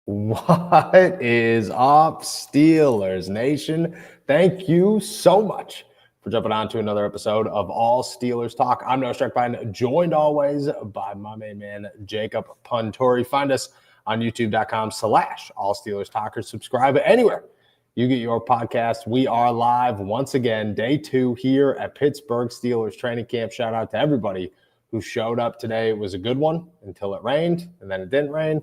What is up, Steelers Nation? Thank you so much for jumping on to another episode of All Steelers Talk. I'm Noah Streckbein, joined always by my main man, Jacob Puntori. Find us on youtube.com/All Steelers Talkers. Subscribe anywhere you get your podcast. We are live once again, day 2 here at Pittsburgh Steelers training camp. Shout out to everybody who showed up today. It was a good one until it rained, and then it didn't rain.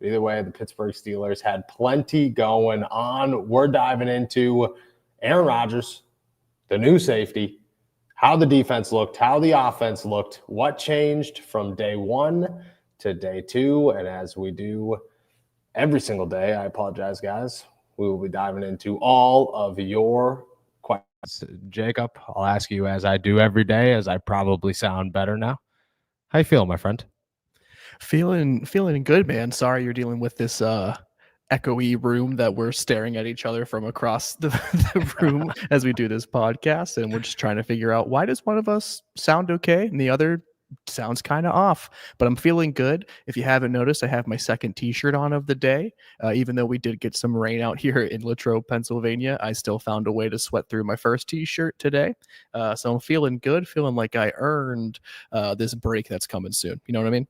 Either way, the Pittsburgh Steelers had plenty going on. We're diving into Aaron Rodgers, the new safety, how the defense looked, how the offense looked, what changed from day 1 to day 2. And as we do every single day, I apologize, guys, we will be diving into all of your questions. Jacob, I'll ask you as I do every day, as I probably sound better now. How you feeling, my friend? Feeling good, man. Sorry you're dealing with this echoey room that we're staring at each other from across the room as we do this podcast, and we're just trying to figure out, why does one of us sound okay and the other sounds kind of off? But I'm feeling good. If you haven't noticed, I have my second t-shirt on of the day. Even though we did get some rain out here in Latrobe, Pennsylvania, I still found a way to sweat through my first t-shirt today. So I'm feeling good, feeling like I earned this break that's coming soon. You know what I mean?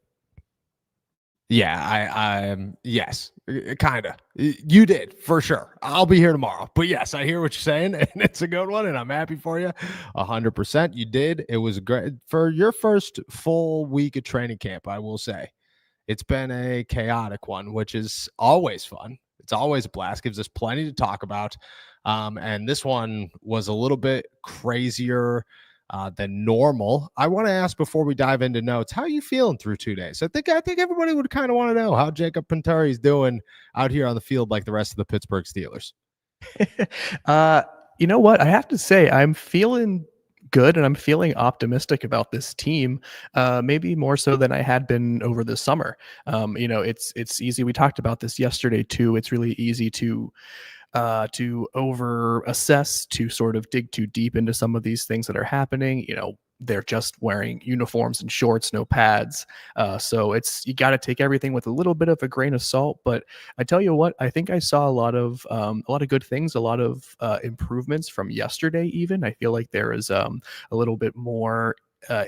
Yeah, yes, kind of. You did, for sure. I'll be here tomorrow. But yes, I hear what you're saying, and it's a good one, and I'm happy for you. 100%. You did. It was great. For your first full week of training camp, I will say, it's been a chaotic one, which is always fun. It's always a blast. Gives us plenty to talk about. And this one was a little bit crazier than normal. I want to ask, before we dive into notes, how are you feeling through 2 days? I think everybody would kind of want to know how Jacob Puntori is doing out here on the field like the rest of the Pittsburgh Steelers. You know what? I have to say, I'm feeling good and I'm feeling optimistic about this team, maybe more so than I had been over the summer. It's easy. We talked about this yesterday too. It's really easy to over assess, to sort of dig too deep into some of these things that are happening. They're just wearing uniforms and shorts, no pads. So you got to take everything with a little bit of a grain of salt. But I tell you what, I think I saw a lot of good things, a lot of improvements from yesterday. Even I feel like there is a little bit more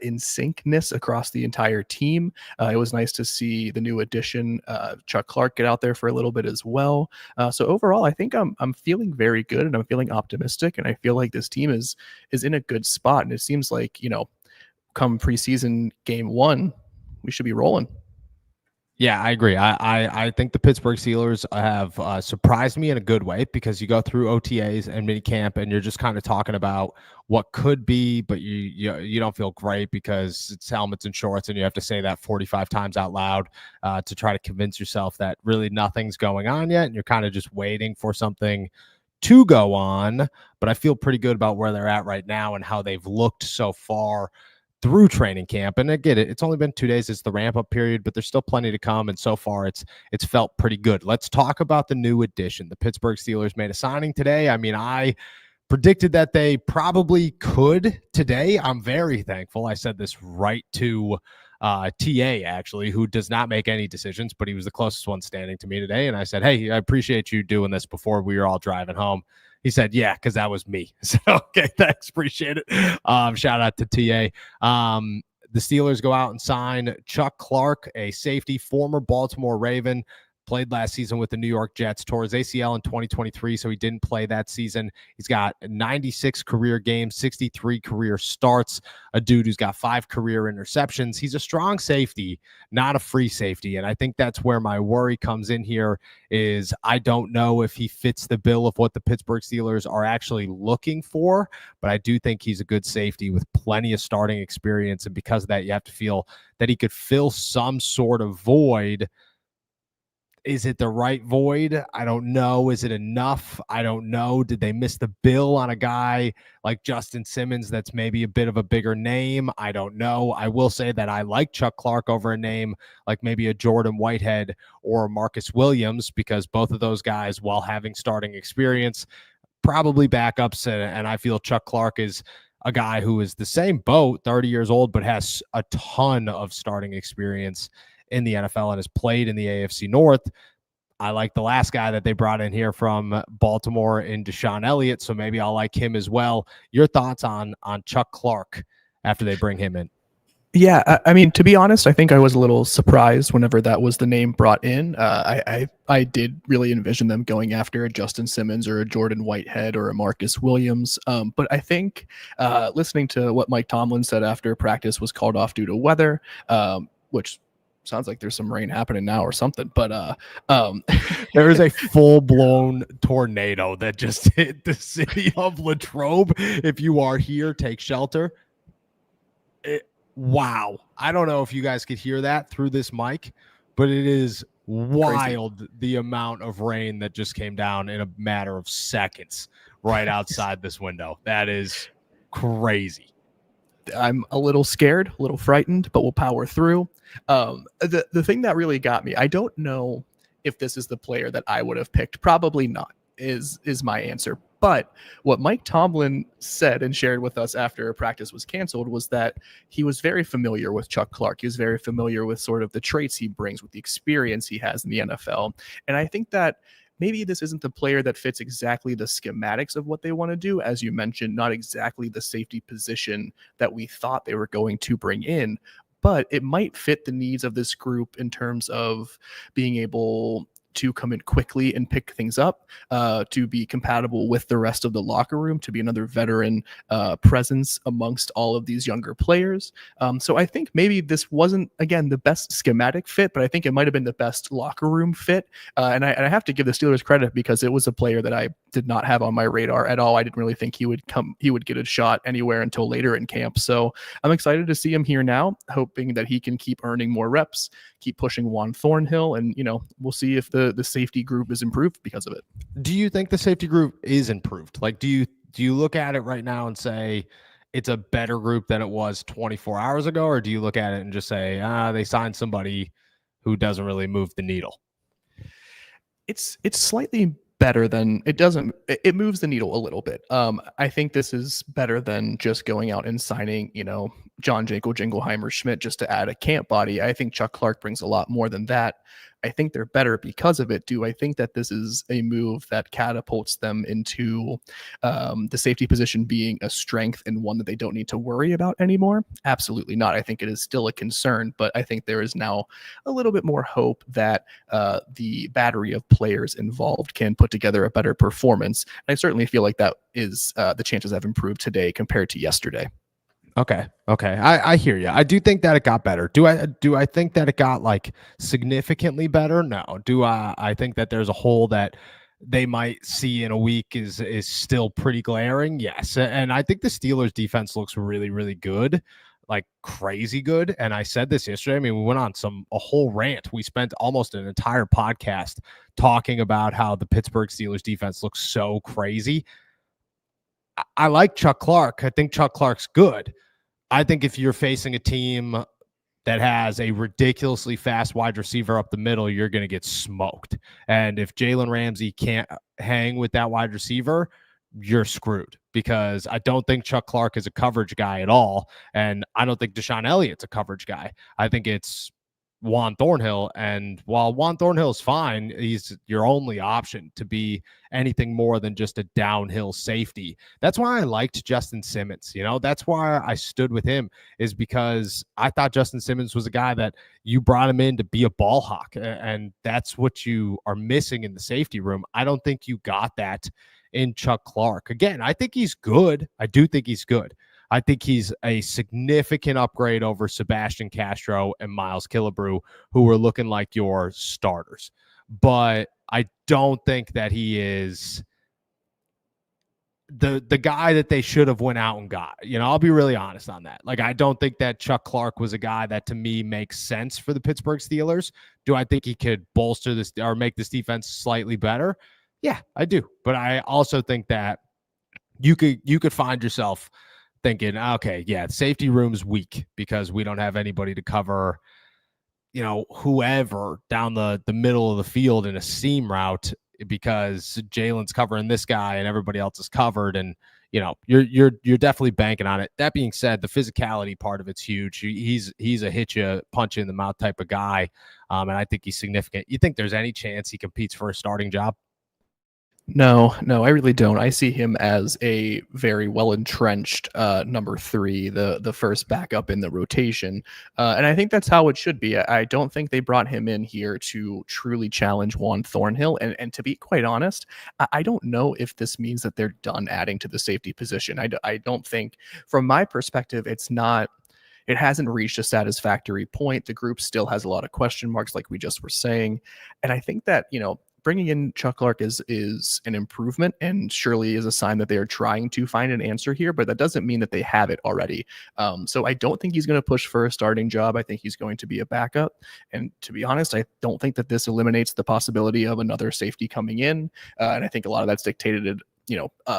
in syncness across the entire team. It was nice to see the new addition, Chuck Clark, get out there for a little bit as well. So overall, I think I'm feeling very good and I'm feeling optimistic, and I feel like this team is in a good spot. And it seems like, come preseason game 1, we should be rolling. Yeah, I agree. I think the Pittsburgh Steelers have surprised me in a good way, because you go through OTAs and minicamp and you're just kind of talking about what could be, but you don't feel great because it's helmets and shorts, and you have to say that 45 times out loud to try to convince yourself that really nothing's going on yet, and you're kind of just waiting for something to go on. But I feel pretty good about where they're at right now and how they've looked so far through training camp. And I get it, it's only been 2 days. It's the ramp up period, but there's still plenty to come. And so far it's felt pretty good. Let's talk about the new addition. The Pittsburgh Steelers made a signing today. I mean, I predicted that they probably could today. I'm very thankful. I said this right to TA, actually, who does not make any decisions, but he was the closest one standing to me today. And I said, hey, I appreciate you doing this before we were all driving home. He said, yeah, because that was me. So, okay, thanks. Appreciate it. Shout out to TA. The Steelers go out and sign Chuck Clark, a safety, former Baltimore Raven, played last season with the New York Jets, tore his ACL in 2023, so he didn't play that season. He's got 96 career games, 63 career starts, a dude who's got 5 career interceptions. He's a strong safety, not a free safety, and I think that's where my worry comes in here. Is I don't know if he fits the bill of what the Pittsburgh Steelers are actually looking for, but I do think he's a good safety with plenty of starting experience, and because of that, you have to feel that he could fill some sort of void. Is it the right void? I don't know. Is it enough? I don't know. Did they miss the bill on a guy like Justin Simmons that's maybe a bit of a bigger name? I don't know. I will say that I like Chuck Clark over a name like maybe a Jordan Whitehead or Marcus Williams, because both of those guys, while having starting experience, probably backups, and I feel Chuck Clark is a guy who is the same boat, 30 years old, but has a ton of starting experience in the NFL and has played in the AFC North. I like the last guy that they brought in here from Baltimore in Deshaun Elliott, so maybe I'll like him as well. Your thoughts on Chuck Clark after they bring him in? Yeah, I mean, to be honest, I think I was a little surprised whenever that was the name brought in. I did really envision them going after a Justin Simmons or a Jordan Whitehead or a Marcus Williams. But I think listening to what Mike Tomlin said after practice was called off due to weather, which sounds like there's some rain happening now or something. But there is a full-blown tornado that just hit the city of Latrobe. If you are here, take shelter. Wow. I don't know if you guys could hear that through this mic, but it is wild. Crazy. The amount of rain that just came down in a matter of seconds right outside this window. That is crazy. I'm a little scared, a little frightened, but we'll power through. The thing that really got me, I don't know if this is the player that I would have picked. Probably not, is my answer. But what Mike Tomlin said and shared with us after practice was canceled was that he was very familiar with Chuck Clark. He was very familiar with sort of the traits he brings, with the experience he has in the NFL. And I think that maybe this isn't the player that fits exactly the schematics of what they want to do. As you mentioned, not exactly the safety position that we thought they were going to bring in, but it might fit the needs of this group in terms of being able to come in quickly and pick things up, to be compatible with the rest of the locker room, to be another veteran presence amongst all of these younger players. So I think maybe this wasn't, again, the best schematic fit, but I think it might have been the best locker room fit. And I have to give the Steelers credit because it was a player that I did not have on my radar at all. I didn't really think he would get a shot anywhere until later in camp. So I'm excited to see him here now, hoping that he can keep earning more reps, keep pushing Juan Thornhill, and we'll see if the safety group is improved because of it. Do you think the safety group is improved? Like, do you look at it right now and say it's a better group than it was 24 hours ago, or do you look at it and just say, they signed somebody who doesn't really move the needle? It's slightly better than it moves the needle a little bit. I think this is better than just going out and signing, John Jingleheimer Schmidt just to add a camp body. I think Chuck Clark brings a lot more than that. I think they're better because of it. Do I think that this is a move that catapults them into the safety position being a strength and one that they don't need to worry about anymore? Absolutely not. I think it is still a concern, but I think there is now a little bit more hope that the battery of players involved can put together a better performance. And I certainly feel like that is the chances have improved today compared to yesterday. Okay. I hear you. I do think that it got better. Do I think that it got like significantly better? No. Do I think that there's a hole that they might see in a week is still pretty glaring? Yes. And I think the Steelers defense looks really, really good, like crazy good. And I said this yesterday. I mean, we went on a whole rant. We spent almost an entire podcast talking about how the Pittsburgh Steelers defense looks so crazy. I like Chuck Clark. I think Chuck Clark's good. I think if you're facing a team that has a ridiculously fast wide receiver up the middle, you're going to get smoked. And if Jalen Ramsey can't hang with that wide receiver, you're screwed, because I don't think Chuck Clark is a coverage guy at all. And I don't think Deshaun Elliott's a coverage guy. I think it's Juan Thornhill. And while Juan Thornhill's fine, he's your only option to be anything more than just a downhill safety. That's why I liked Justin Simmons. That's why I stood with him, is because I thought Justin Simmons was a guy that you brought him in to be a ball hawk. And that's what you are missing in the safety room. I don't think you got that in Chuck Clark. Again, I think he's good. I do think he's good. I think he's a significant upgrade over Sebastian Castro and Miles Killebrew, who were looking like your starters. But I don't think that he is the guy that they should have went out and got. I'll be really honest on that. Like, I don't think that Chuck Clark was a guy that to me makes sense for the Pittsburgh Steelers. Do I think he could bolster this or make this defense slightly better? Yeah, I do. But I also think that you could find yourself thinking, okay, yeah, safety room's weak because we don't have anybody to cover, whoever down the middle of the field in a seam route, because Jalen's covering this guy and everybody else is covered. And, you're definitely banking on it. That being said, the physicality part of it's huge. He's a hit you, punch you in the mouth type of guy. and I think he's significant. You think there's any chance he competes for a starting job? No, no, I really don't. I see him as a very well entrenched number three, the first backup in the rotation, and I think that's how it should be. I don't think they brought him in here to truly challenge Juan Thornhill, and to be quite honest, I don't know if this means that they're done adding to the safety position. I don't think, from my perspective, it hasn't reached a satisfactory point. The group still has a lot of question marks, like we just were saying. And I think that, bringing in Chuck Clark is an improvement and surely is a sign that they are trying to find an answer here, but that doesn't mean that they have it already. So I don't think he's going to push for a starting job. I think he's going to be a backup. And to be honest, I don't think that this eliminates the possibility of another safety coming in. And I think a lot of that's dictated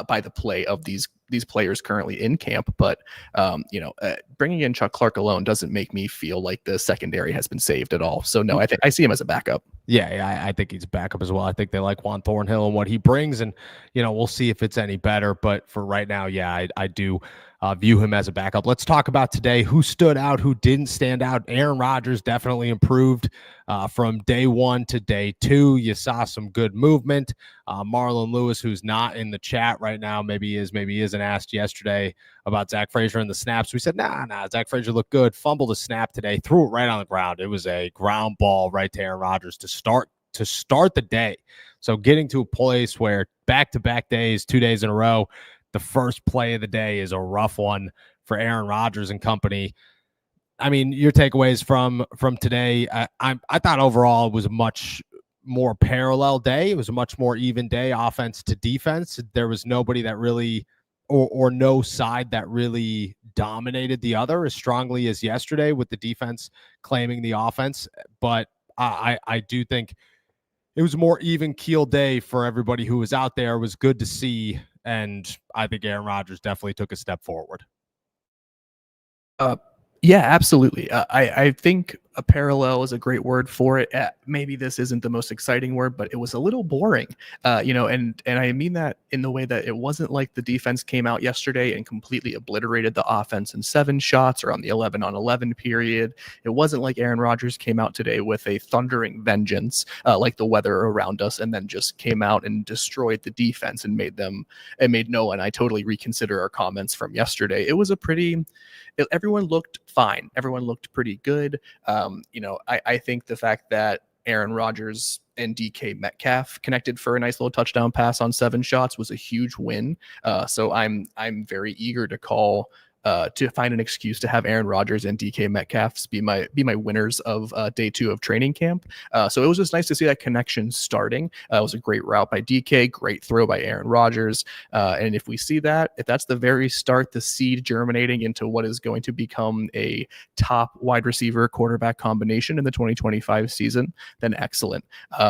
by the play of these players currently in camp. But bringing in Chuck Clark alone doesn't make me feel like the secondary has been saved at all. So no, I see him as a backup. Yeah, I think he's a backup as well. I think they like Juan Thornhill and what he brings, and we'll see if it's any better. But for right now, yeah, I do view him as a backup. Let's talk about today. Who stood out? Who didn't stand out? Aaron Rodgers definitely improved from day one to day two. You saw some good movement. Marlon Lewis, who's not in the chat right now, maybe he isn't, asked yesterday about Zach Frazier and the snaps. We said, nah, Zach Frazier looked good. Fumbled a snap today, threw it right on the ground. It was a ground ball right to Aaron Rodgers to start the day. So getting to a place where back-to-back days, 2 days in a row, the first play of the day is a rough one for Aaron Rodgers and company. I mean, your takeaways from today, I thought overall it was a much more parallel day. It was a much more even day, offense to defense. There was nobody that really or no side that really dominated the other as strongly as yesterday, with the defense claiming the offense. But I do think it was a more even keel day for everybody who was out there. It was good to see, and I think Aaron Rodgers definitely took a step forward. Yeah, absolutely. I think a parallel is a great word for it. Maybe this isn't the most exciting word, but it was a little boring. And I mean that in the way that it wasn't like the defense came out yesterday and completely obliterated the offense in 7 shots or on the 11-on-11 period. It wasn't like Aaron Rodgers came out today with a thundering vengeance, like the weather around us, and then just came out and destroyed the defense and made Noah and I totally reconsider our comments from yesterday. It was everyone looked fine. Everyone looked pretty good. I think the fact that Aaron Rodgers and DK Metcalf connected for a nice little touchdown pass on 7 shots was a huge win. So I'm very eager to find an excuse to have Aaron Rodgers and DK Metcalfs be my winners of day 2 of training camp. So it was just nice to see that connection starting. It was a great route by DK, great throw by Aaron Rodgers. And if that's the very start, the seed germinating into what is going to become a top wide receiver quarterback combination in the 2025 season, then excellent.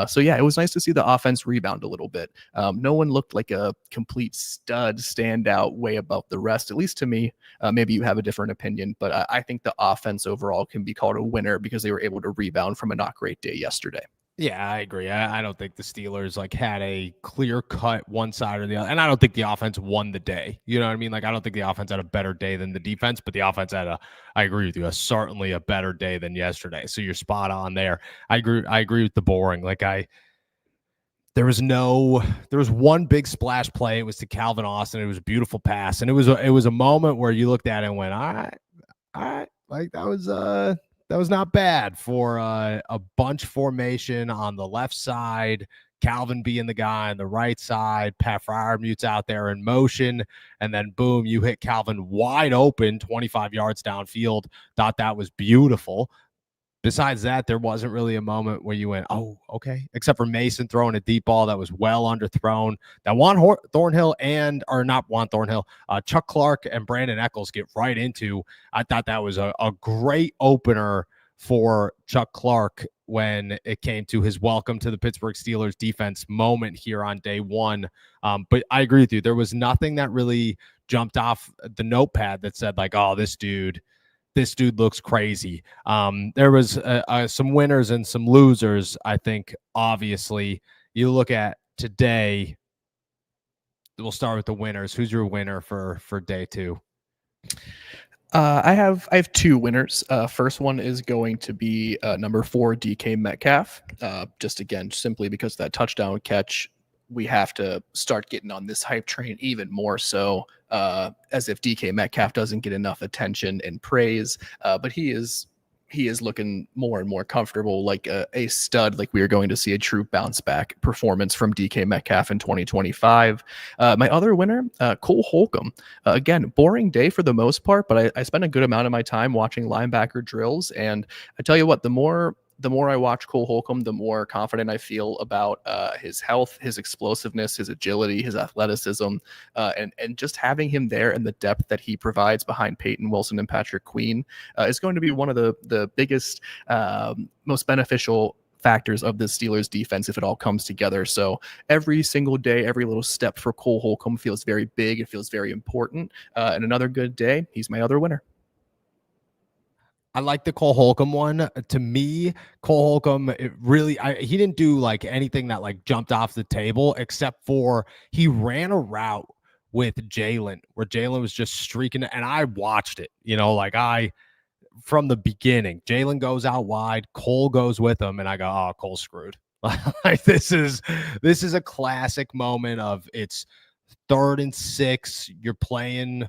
So yeah, it was nice to see the offense rebound a little bit. No one looked like a complete stud standout way above the rest, at least to me. Maybe you have a different opinion, but I think the offense overall can be called a winner because they were able to rebound from a not great day yesterday. Yeah, I agree. I don't think the Steelers had a clear cut one side or the other. And I don't think the offense won the day. You know what I mean? I don't think the offense had a better day than the defense, but the offense had I agree with you, certainly a better day than yesterday. So you're spot on there. I agree with the boring. There was one big splash play. It was to Calvin Austin. It was a beautiful pass. And it was a moment where you looked at it and went, all right, that was not bad for a bunch formation on the left side. Calvin being the guy on the right side. Pat Freiermuth's out there in motion, and then boom, you hit Calvin wide open, 25 yards downfield. Thought that was beautiful. Besides that, there wasn't really a moment where you went, oh, okay, except for Mason throwing a deep ball that was well underthrown. That Chuck Clark and Brandon Eccles get right into. I thought that was a great opener for Chuck Clark when it came to his welcome to the Pittsburgh Steelers defense moment here on day 1. But I agree with you. There was nothing that really jumped off the notepad that said oh, this dude looks crazy. There was some winners and some losers, I think, obviously. You look at today, we'll start with the winners. Who's your winner for day 2? I have two winners. First one is going to be number 4 DK Metcalf. Just again, simply because that touchdown catch, we have to start getting on this hype train even more so. As if DK Metcalf doesn't get enough attention and praise, but he is looking more and more comfortable, like a stud. Like we are going to see a true bounce back performance from DK Metcalf in 2025. My other winner, Cole Holcomb. Again, boring day for the most part, but I spent a good amount of my time watching linebacker drills. And I tell you what, the more I watch Cole Holcomb, the more confident I feel about his health, his explosiveness, his agility, his athleticism, and just having him there and the depth that he provides behind Peyton Wilson and Patrick Queen is going to be one of the biggest, most beneficial factors of the Steelers defense if it all comes together. So every single day, every little step for Cole Holcomb feels very big. It feels very important. And another good day, he's my other winner. I like the Cole Holcomb one. To me, Cole Holcomb, he didn't do like anything that like jumped off the table, except for he ran a route with Jalen where Jalen was just streaking, and I watched it, from the beginning. Jalen goes out wide, Cole goes with him, and I go, oh, Cole's screwed. Like this is a classic moment of it's 3rd and 6, you're playing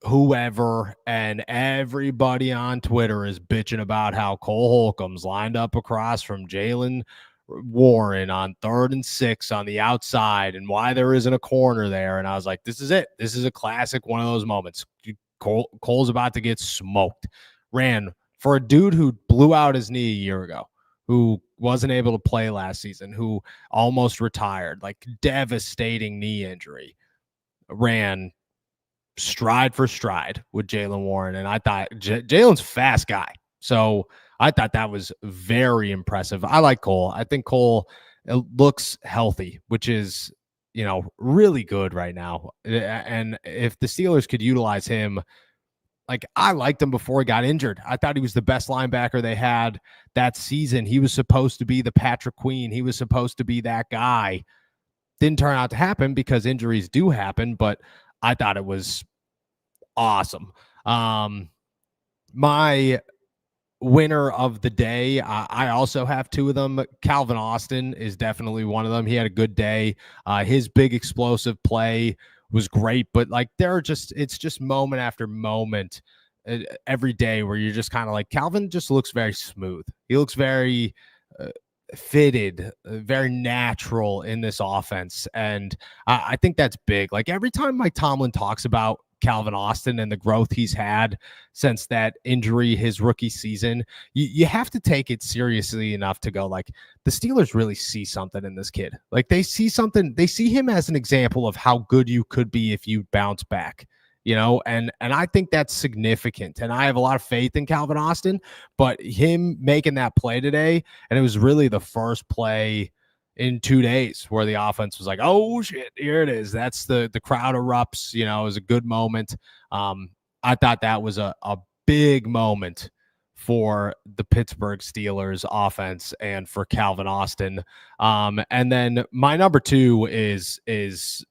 whoever, and everybody on Twitter is bitching about how Cole Holcomb's lined up across from Jalen Warren on 3rd and 6 on the outside and why there isn't a corner there. And I was like, this is it. This is a classic one of those moments. Cole's about to get smoked. Ran for a dude who blew out his knee a year ago, who wasn't able to play last season, who almost retired, like devastating knee injury. Ran stride for stride with Jalen Warren. And I thought Jalen's a fast guy. So I thought that was very impressive. I like Cole. I think Cole looks healthy, which is, really good right now. And if the Steelers could utilize him, like I liked him before he got injured. I thought he was the best linebacker they had that season. He was supposed to be the Patrick Queen. He was supposed to be that guy. Didn't turn out to happen because injuries do happen, but I thought it was awesome. My winner of the day, I also have two of them. Calvin Austin is definitely one of them. He had a good day. His big explosive play was great, but like it's just moment after moment every day where you're just kind of like, Calvin just looks very smooth. He looks very fitted, very natural in this offense. And I think that's big. Like every time Mike Tomlin talks about Calvin Austin and the growth he's had since that injury his rookie season, you have to take it seriously enough to go like, the Steelers really see something in this kid. Like they see something, they see him as an example of how good you could be if you bounce back, and I think that's significant. And I have a lot of faith in Calvin Austin, but him making that play today, and it was really the first play in 2 days where the offense was like, oh shit, here it is. That's the crowd erupts, it was a good moment. I thought that was a big moment for the Pittsburgh Steelers offense and for Calvin Austin. And then my number 2 is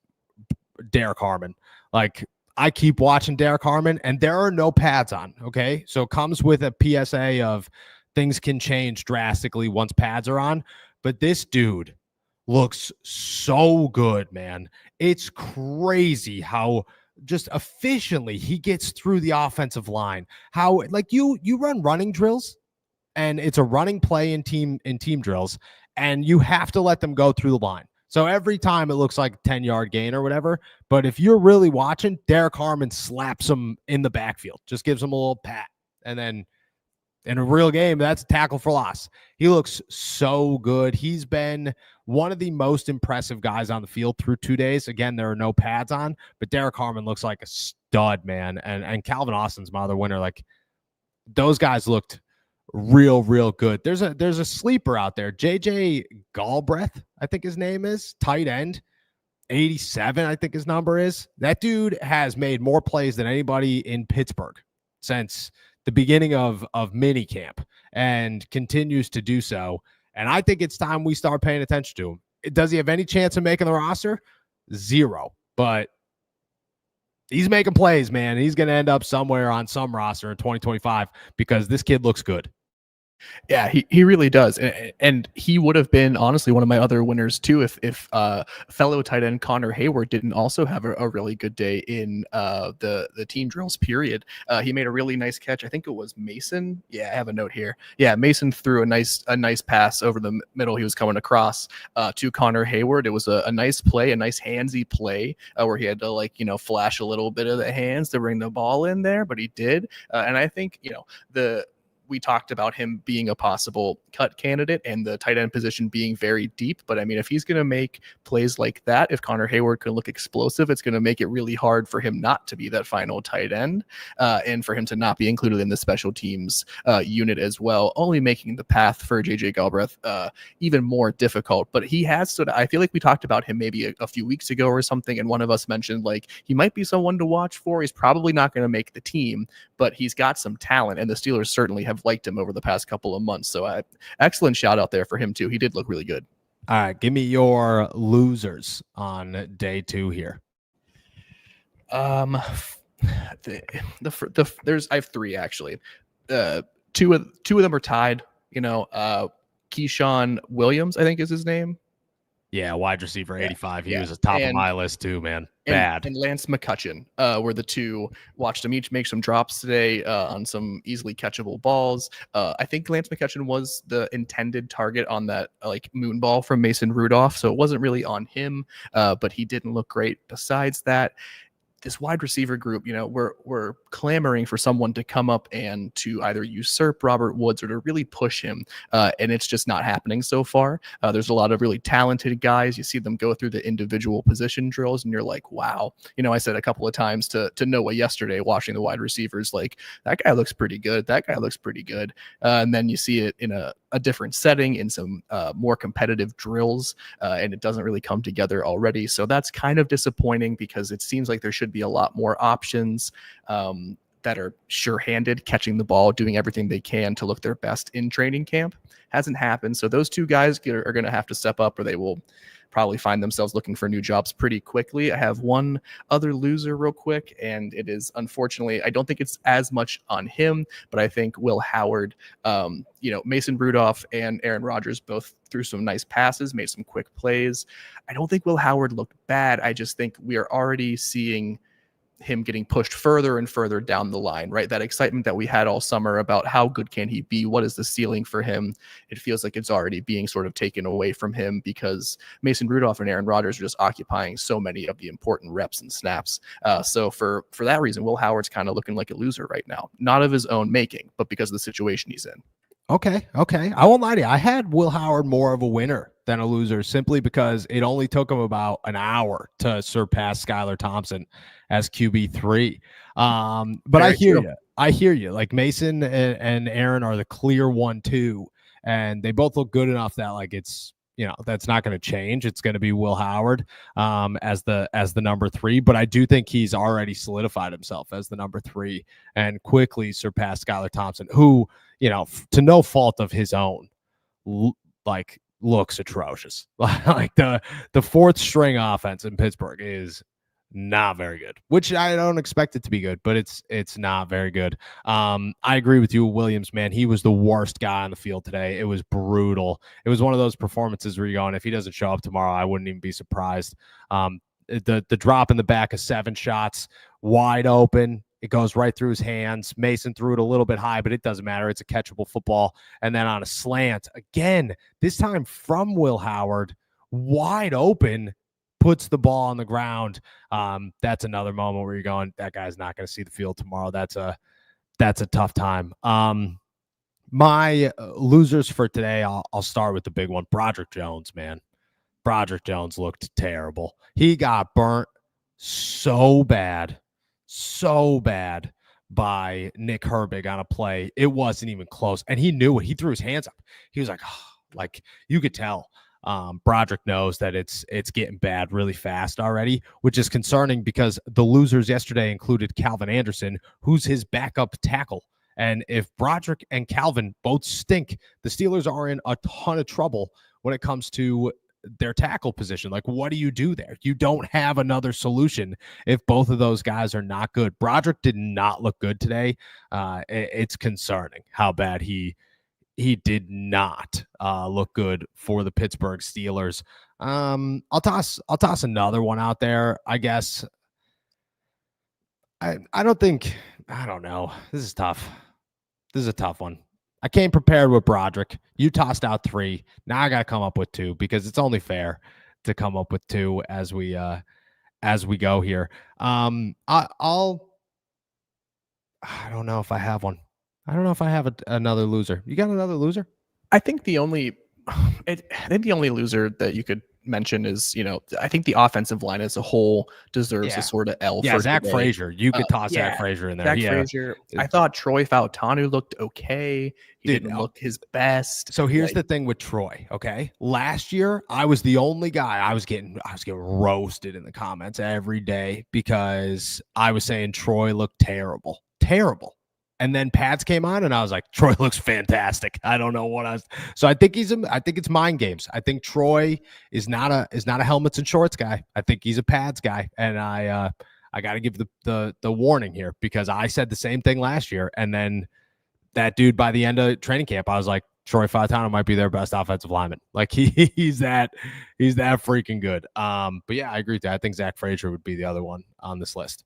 Derek Harmon. Like I keep watching Derek Harmon and there are no pads on. Okay. So it comes with a PSA of things can change drastically once pads are on. But this dude looks so good, man. It's crazy how just efficiently he gets through the offensive line. How like you run running drills and it's a running play in team drills and you have to let them go through the line. So every time it looks like a 10-yard gain or whatever. But if you're really watching, Derek Harmon slaps him in the backfield, just gives him a little pat. And then in a real game, that's a tackle for loss. He looks so good. He's been one of the most impressive guys on the field through 2 days. Again, there are no pads on, but Derek Harmon looks like a stud, man. And Calvin Austin's my other winner. Like those guys looked real good. There's a sleeper out there, JJ Galbraith, I think his name is, tight end, 87, I think his number is. That dude has made more plays than anybody in Pittsburgh since the beginning of mini camp and continues to do so. And I think it's time we start paying attention to him. Does he have any chance of making the roster? Zero. But He's making plays, man. He's going to end up somewhere on some roster in 2025 because this kid looks good. Yeah, he really does, and he would have been honestly one of my other winners too if fellow tight end Connor Hayward didn't also have a really good day in the team drills period. He made a really nice catch. I think it was Mason. Yeah, I have a note here. Yeah, Mason threw a nice pass over the middle. He was coming across to Connor Hayward. It was a nice play, a nice handsy play where he had to flash a little bit of the hands to bring the ball in there, but he did. And I think we talked about him being a possible cut candidate and the tight end position being very deep. But I mean, if he's going to make plays like that, if Connor Hayward can look explosive, it's going to make it really hard for him not to be that final tight end and for him to not be included in the special teams unit as well, only making the path for JJ Galbraith even more difficult. But he has stood, I feel like we talked about him maybe a few weeks ago or something, and one of us mentioned like he might be someone to watch for. He's probably not going to make the team, but he's got some talent, and the Steelers certainly have liked him over the past couple of months. So excellent shout out there for him too. He did look really good. All right, give me your losers on day 2 here. There's I have 3 actually. Two of them are tied. Keyshawn Williams, I think is his name. Yeah, wide receiver 85. He was at top of my list too, man. Bad. And Lance McCutcheon were the two. Watched them each make some drops today on some easily catchable balls. I think Lance McCutcheon was the intended target on that moon ball from Mason Rudolph, so it wasn't really on him, but he didn't look great besides that. This wide receiver group, we're clamoring for someone to come up and to either usurp Robert Woods or to really push him. And it's just not happening so far. There's a lot of really talented guys. You see them go through the individual position drills and you're like, wow. I said a couple of times to Noah yesterday, watching the wide receivers, like that guy looks pretty good. That guy looks pretty good. And then you see it in a different setting in some more competitive drills, and it doesn't really come together already. So that's kind of disappointing because it seems like there should be a lot more options that are sure-handed, catching the ball, doing everything they can to look their best in training camp. Hasn't happened. So those two guys are going to have to step up, or they will probably find themselves looking for new jobs pretty quickly. I have one other loser real quick, and it is, unfortunately, I don't think it's as much on him, but I think Will Howard, Mason Rudolph and Aaron Rodgers both threw some nice passes, made some quick plays. I don't think Will Howard looked bad. I just think we are already seeing him getting pushed further and further down the line, right? That excitement that we had all summer about how good can he be? What is the ceiling for him? It feels like it's already being sort of taken away from him because Mason Rudolph and Aaron Rodgers are just occupying so many of the important reps and snaps. So for that reason, Will Howard's kind of looking like a loser right now, not of his own making, but because of the situation he's in. Okay. I won't lie to you. I had Will Howard more of a winner than a loser simply because it only took him about an hour to surpass Skylar Thompson as QB3. But I hear you. Like Mason and Aaron are the clear 1-2, and they both look good enough that it's, that's not going to change. It's going to be Will Howard as the number 3, but I do think he's already solidified himself as the number 3 and quickly surpassed Skylar Thompson, who, to no fault of his own, looks atrocious. Like the 4th string offense in Pittsburgh is not very good, which I don't expect it to be good, but it's not very good. I agree with you, Williams, man. He was the worst guy on the field today. It was brutal. It was one of those performances where you're going, if he doesn't show up tomorrow, I wouldn't even be surprised. The drop in the back of 7 shots, wide open. It goes right through his hands. Mason threw it a little bit high, but it doesn't matter. It's a catchable football. And then on a slant, again, this time from Will Howard, wide open, puts the ball on the ground. That's another moment where you're going, that guy's not going to see the field tomorrow. That's a tough time. My losers for today, I'll start with the big one. Broderick Jones, man. Broderick Jones looked terrible. He got burnt so bad by Nick Herbig on a play. It wasn't even close. And he knew it. He threw his hands up. He was like, oh, like you could tell. Broderick knows that it's getting bad really fast already, which is concerning because the losers yesterday included Calvin Anderson, who's his backup tackle. And if Broderick and Calvin both stink, the Steelers are in a ton of trouble when it comes to their tackle position. Like, what do you do there? You don't have another solution if both of those guys are not good. Broderick did not look good today. It's concerning how bad he did not look good for the Pittsburgh Steelers. I'll toss another one out there, I guess. I don't know. This is tough. This is a tough one. I came prepared with Broderick. You tossed out 3. Now I got to come up with 2 because it's only fair to come up with 2 as we go here. I don't know if I have one. I don't know if I have another loser. You got another loser? I think the only loser that you could mention is, I think the offensive line as a whole deserves a sort of L for Zach today. Frazier. You could toss Zach Frazier in there. Zach Frazier. I thought Troy Fautanu looked okay. He didn't look his best. So here's the thing with Troy. Okay, last year I was the only guy. I was getting roasted in the comments every day because I was saying Troy looked terrible. And then Pats came on, and I was like, Troy looks fantastic. I don't know what I was. So I think it's mind games. I think Troy is not a helmets and shorts guy. I think he's a pads guy, and I got to give the warning here because I said the same thing last year, and then that dude by the end of training camp, I was like, Troy Fautanu might be their best offensive lineman. Like he's that freaking good. But yeah, I agree with that. I think Zach Frazier would be the other one on this list.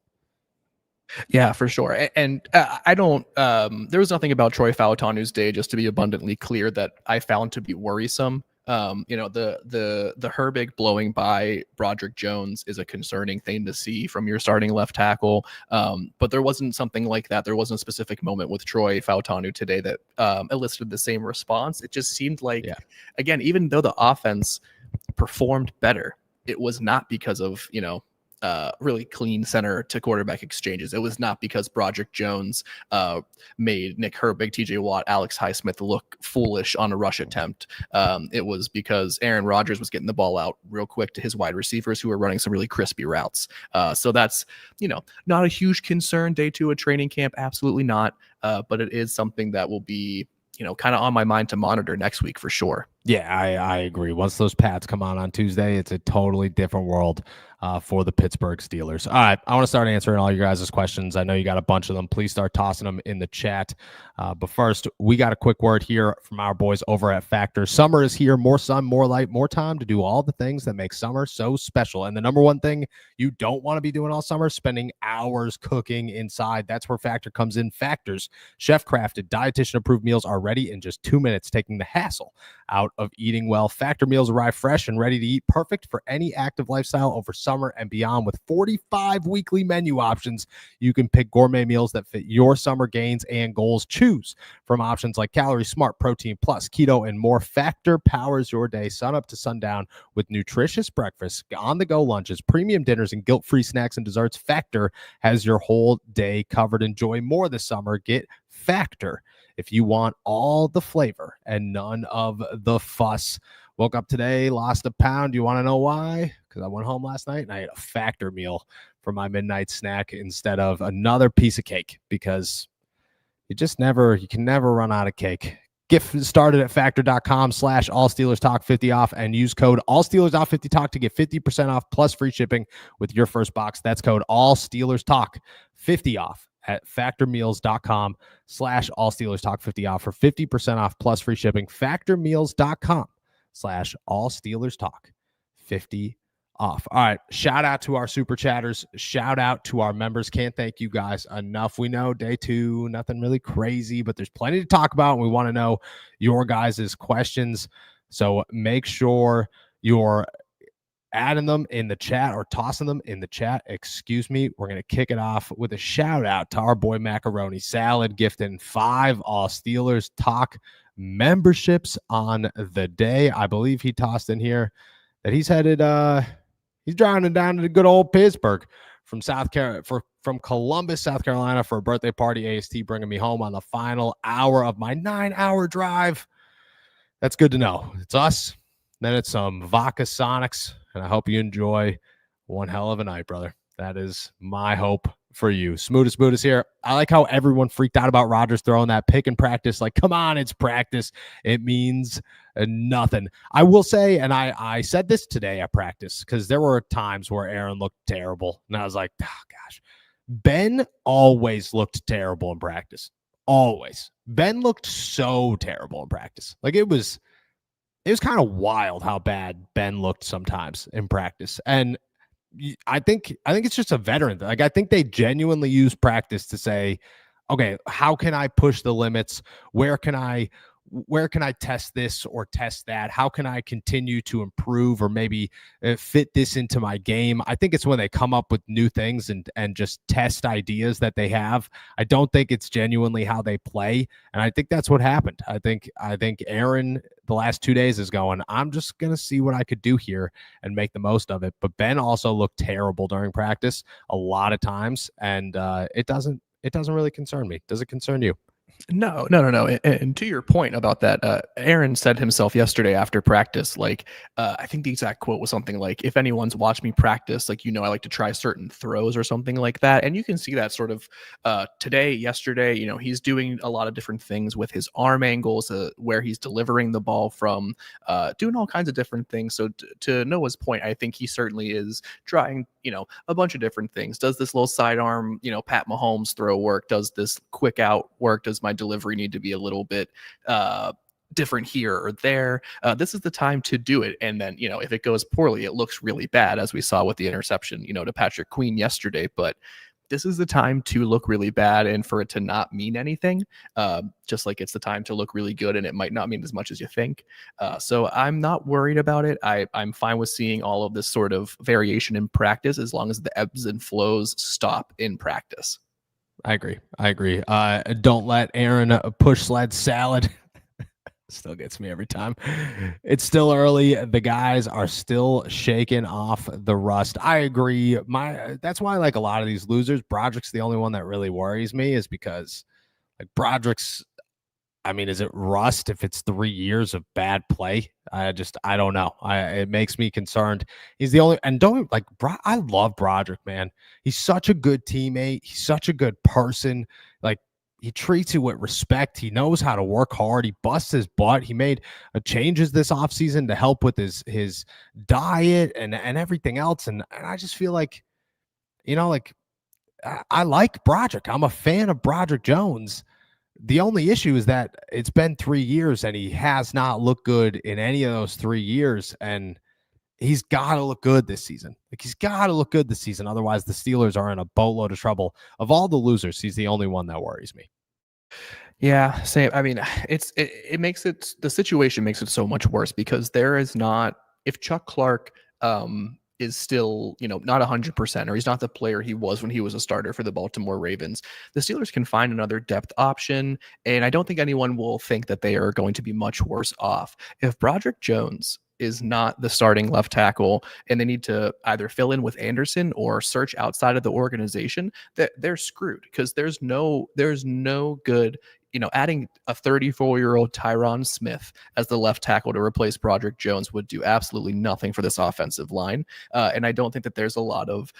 Yeah, for sure. And I don't, there was nothing about Troy Fautanu's day, just to be abundantly clear, that I found to be worrisome. The Herbig blowing by Broderick Jones is a concerning thing to see from your starting left tackle. But there wasn't something like that. There wasn't a specific moment with Troy Fautanu today that elicited the same response. It just seemed like, again, even though the offense performed better, it was not because of, really clean center to quarterback exchanges. It was not because Broderick Jones made Nick Herbig, TJ Watt, Alex Highsmith look foolish on a rush attempt. It was because Aaron Rodgers was getting the ball out real quick to his wide receivers who were running some really crispy routes. So that's, not a huge concern day 2 of training camp. Absolutely not. But it is something that will be, kind of on my mind to monitor next week for sure. Yeah, I agree. Once those pads come on Tuesday, it's a totally different world for the Pittsburgh Steelers. All right, I want to start answering all your guys' questions. I know you got a bunch of them. Please start tossing them in the chat. But first, we got a quick word here from our boys over at Factor. Summer is here. More sun, more light, more time to do all the things that make summer so special. And the number one thing you don't want to be doing all summer, spending hours cooking inside. That's where Factor comes in. Factor's chef-crafted, dietitian-approved meals are ready in just 2 minutes, taking the hassle out of eating well. Factor meals arrive fresh and ready to eat, perfect for any active lifestyle over summer and beyond. With 45 weekly menu options, you can pick gourmet meals that fit your summer gains and goals. Choose from options like Calorie Smart, Protein Plus, Keto, and more. Factor powers your day sun up to sundown with nutritious breakfasts, on-the-go lunches, premium dinners, and guilt-free snacks and desserts. Factor has your whole day covered. Enjoy more this summer. Get Factor if you want all the flavor and none of the fuss. Woke up today, lost a pound. You want to know why? Because I went home last night and I ate a Factor meal for my midnight snack instead of another piece of cake, because you can never run out of cake. Get started at factor.com/allsteelerstalk50 off and use code allsteelerstalk50talk to get 50% off plus free shipping with your first box. That's code allsteelerstalk50 off at factormeals.com/allsteelerstalk50 off for 50% off plus free shipping. Factormeals.com/allsteelerstalk50 off. All right. Shout out to our super chatters. Shout out to our members. Can't thank you guys enough. We know day 2, nothing really crazy, but there's plenty to talk about. And we want to know your guys' questions. So make sure you're adding them in the chat or tossing them in the chat. Excuse me. We're going to kick it off with a shout out to our boy Macaroni Salad, gifting 5 All Steelers Talk memberships on the day. I believe he tossed in here that he's headed, he's driving down to the good old Pittsburgh from from Columbus, South Carolina for a birthday party. AST bringing me home on the final hour of my 9-hour drive. That's good to know. It's us. Then it's some Vodka Sonics, and I hope you enjoy one hell of a night, brother. That is my hope for you. Smoothest here. I like how everyone freaked out about Rodgers throwing that pick in practice. Like, come on, it's practice. It means nothing. I will say, and I said this today at practice, because there were times where Aaron looked terrible. And I was like, oh, gosh. Ben always looked terrible in practice. Always. Ben looked so terrible in practice. Like, it was kind of wild how bad Ben looked sometimes in practice. And I think it's just a veteran. Like, I think they genuinely use practice to say, okay, how can I push the limits? Where can I test this or test that? How can I continue to improve or maybe fit this into my game? I think it's when they come up with new things and just test ideas that they have. I don't think it's genuinely how they play, and I think that's what happened. I think Aaron the last 2 days is going, I'm just gonna see what I could do here and make the most of it. But Ben also looked terrible during practice a lot of times, and it doesn't really concern me. Does it concern you? No. And to your point about that, Aaron said himself yesterday after practice, like, I think the exact quote was something like, if anyone's watched me practice, like, I like to try certain throws or something like that. And you can see that sort of today, yesterday, he's doing a lot of different things with his arm angles, where he's delivering the ball from, doing all kinds of different things. So to Noah's point, I think he certainly is trying, a bunch of different things. Does this little sidearm, Pat Mahomes throw work? Does this quick out work? Does my delivery need to be a little bit different here or there? This is the time to do it. And then, if it goes poorly, it looks really bad, as we saw with the interception, to Patrick Queen yesterday. But this is the time to look really bad and for it to not mean anything, just like it's the time to look really good and it might not mean as much as you think. So I'm not worried about it. I'm fine with seeing all of this sort of variation in practice as long as the ebbs and flows stop in practice. I agree. Don't let Aaron push sled salad. Still gets me every time. It's still early. The guys are still shaking off the rust. I agree. That's why I like a lot of these losers. Broderick's the only one that really worries me, is because like Broderick's, I mean, is it rust if it's 3 years of bad play? I don't know. It makes me concerned. He's the only, and don't like, I love Broderick, man. He's such a good teammate. He's such a good person. Like, he treats you with respect. He knows how to work hard. He busts his butt. He made changes this offseason to help with his diet and everything else. And I just feel like, like I like Broderick. I'm a fan of Broderick Jones. The only issue is that it's been 3 years and he has not looked good in any of those 3 years. And he's got to look good this season. Like, he's got to look good this season. Otherwise, the Steelers are in a boatload of trouble. Of all the losers, he's the only one that worries me. Yeah, same. I mean, it makes it, the situation makes it so much worse because there is not, if Chuck Clark is still, not 100%, or he's not the player he was when he was a starter for the Baltimore Ravens, the Steelers can find another depth option, and I don't think anyone will think that they are going to be much worse off. If Broderick Jones is not the starting left tackle and they need to either fill in with Anderson or search outside of the organization, that they're screwed, because there's no good, adding a 34-year-old Tyron Smith as the left tackle to replace Broderick Jones would do absolutely nothing for this offensive line. And I don't think that there's a lot of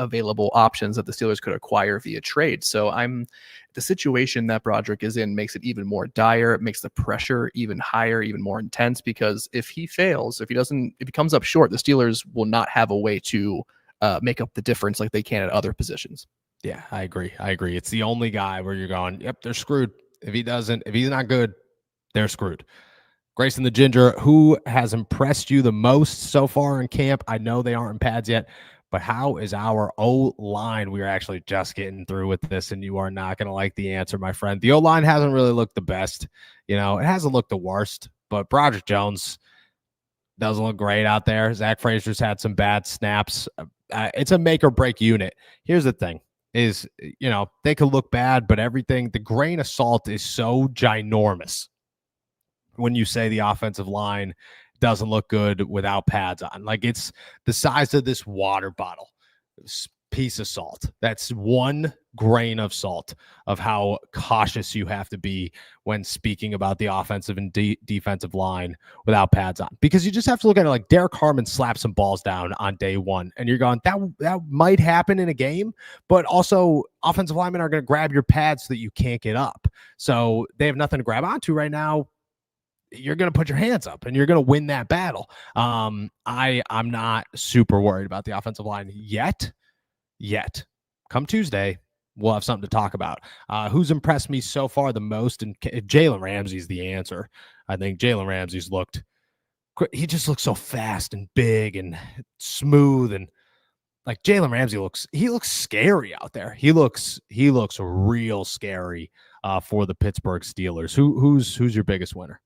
available options that the Steelers could acquire via trade. So the situation that Broderick is in makes it even more dire. It makes the pressure even higher, even more intense, because if he fails, if he comes up short, the Steelers will not have a way to make up the difference like they can at other positions. Yeah, I agree. It's the only guy where you're going, yep, they're screwed. If he's not good, they're screwed. Grayson the Ginger, who has impressed you the most so far in camp? I know they aren't in pads yet, but how is our O-line? We are actually just getting through with this, and you are not going to like the answer, my friend. The O-line hasn't really looked the best. It hasn't looked the worst, but Broderick Jones doesn't look great out there. Zach Frazier's had some bad snaps. It's a make or break unit. Here's the thing. Is, they could look bad, but the grain of salt is so ginormous when you say the offensive line doesn't look good without pads on. Like, it's the size of this water bottle. piece of salt. That's one grain of salt of how cautious you have to be when speaking about the offensive and defensive line without pads on. Because you just have to look at it like Derek Harmon slapped some balls down on day one, and you're going, that might happen in a game, but also offensive linemen are going to grab your pads so that you can't get up. So they have nothing to grab onto right now. You're going to put your hands up and you're going to win that battle. I'm not super worried about the offensive line yet. Come Tuesday, we'll have something to talk about. Who's impressed me so far the most? And Jalen Ramsey's the answer. I think Jalen Ramsey's he just looks so fast and big and smooth, and like Jalen Ramsey looks scary out there. He looks real scary for the Pittsburgh Steelers. Who's your biggest winner?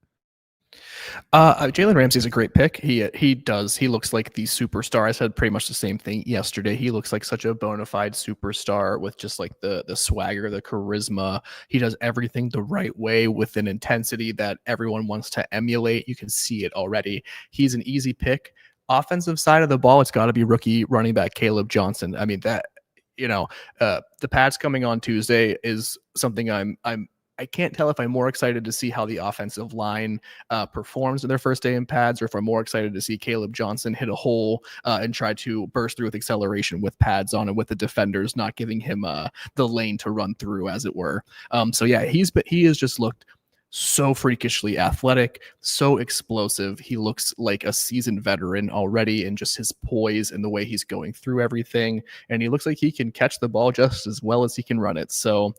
Jalen Ramsey is a great pick. He looks like the superstar. I said pretty much the same thing yesterday. He looks like such a bona fide superstar with just like the swagger, the charisma. He does everything the right way with an intensity that everyone wants to emulate. You can see it already. He's an easy pick. Offensive side of the ball, it's got to be rookie running back Caleb Johnson. I mean, that, the Pats coming on Tuesday is something I can't tell if I'm more excited to see how the offensive line performs in their first day in pads, or if I'm more excited to see Caleb Johnson hit a hole and try to burst through with acceleration with pads on, and with the defenders not giving him the lane to run through, as it were. So yeah, he has just looked so freakishly athletic, so explosive. He looks like a seasoned veteran already in just his poise and the way he's going through everything. And he looks like he can catch the ball just as well as he can run it. So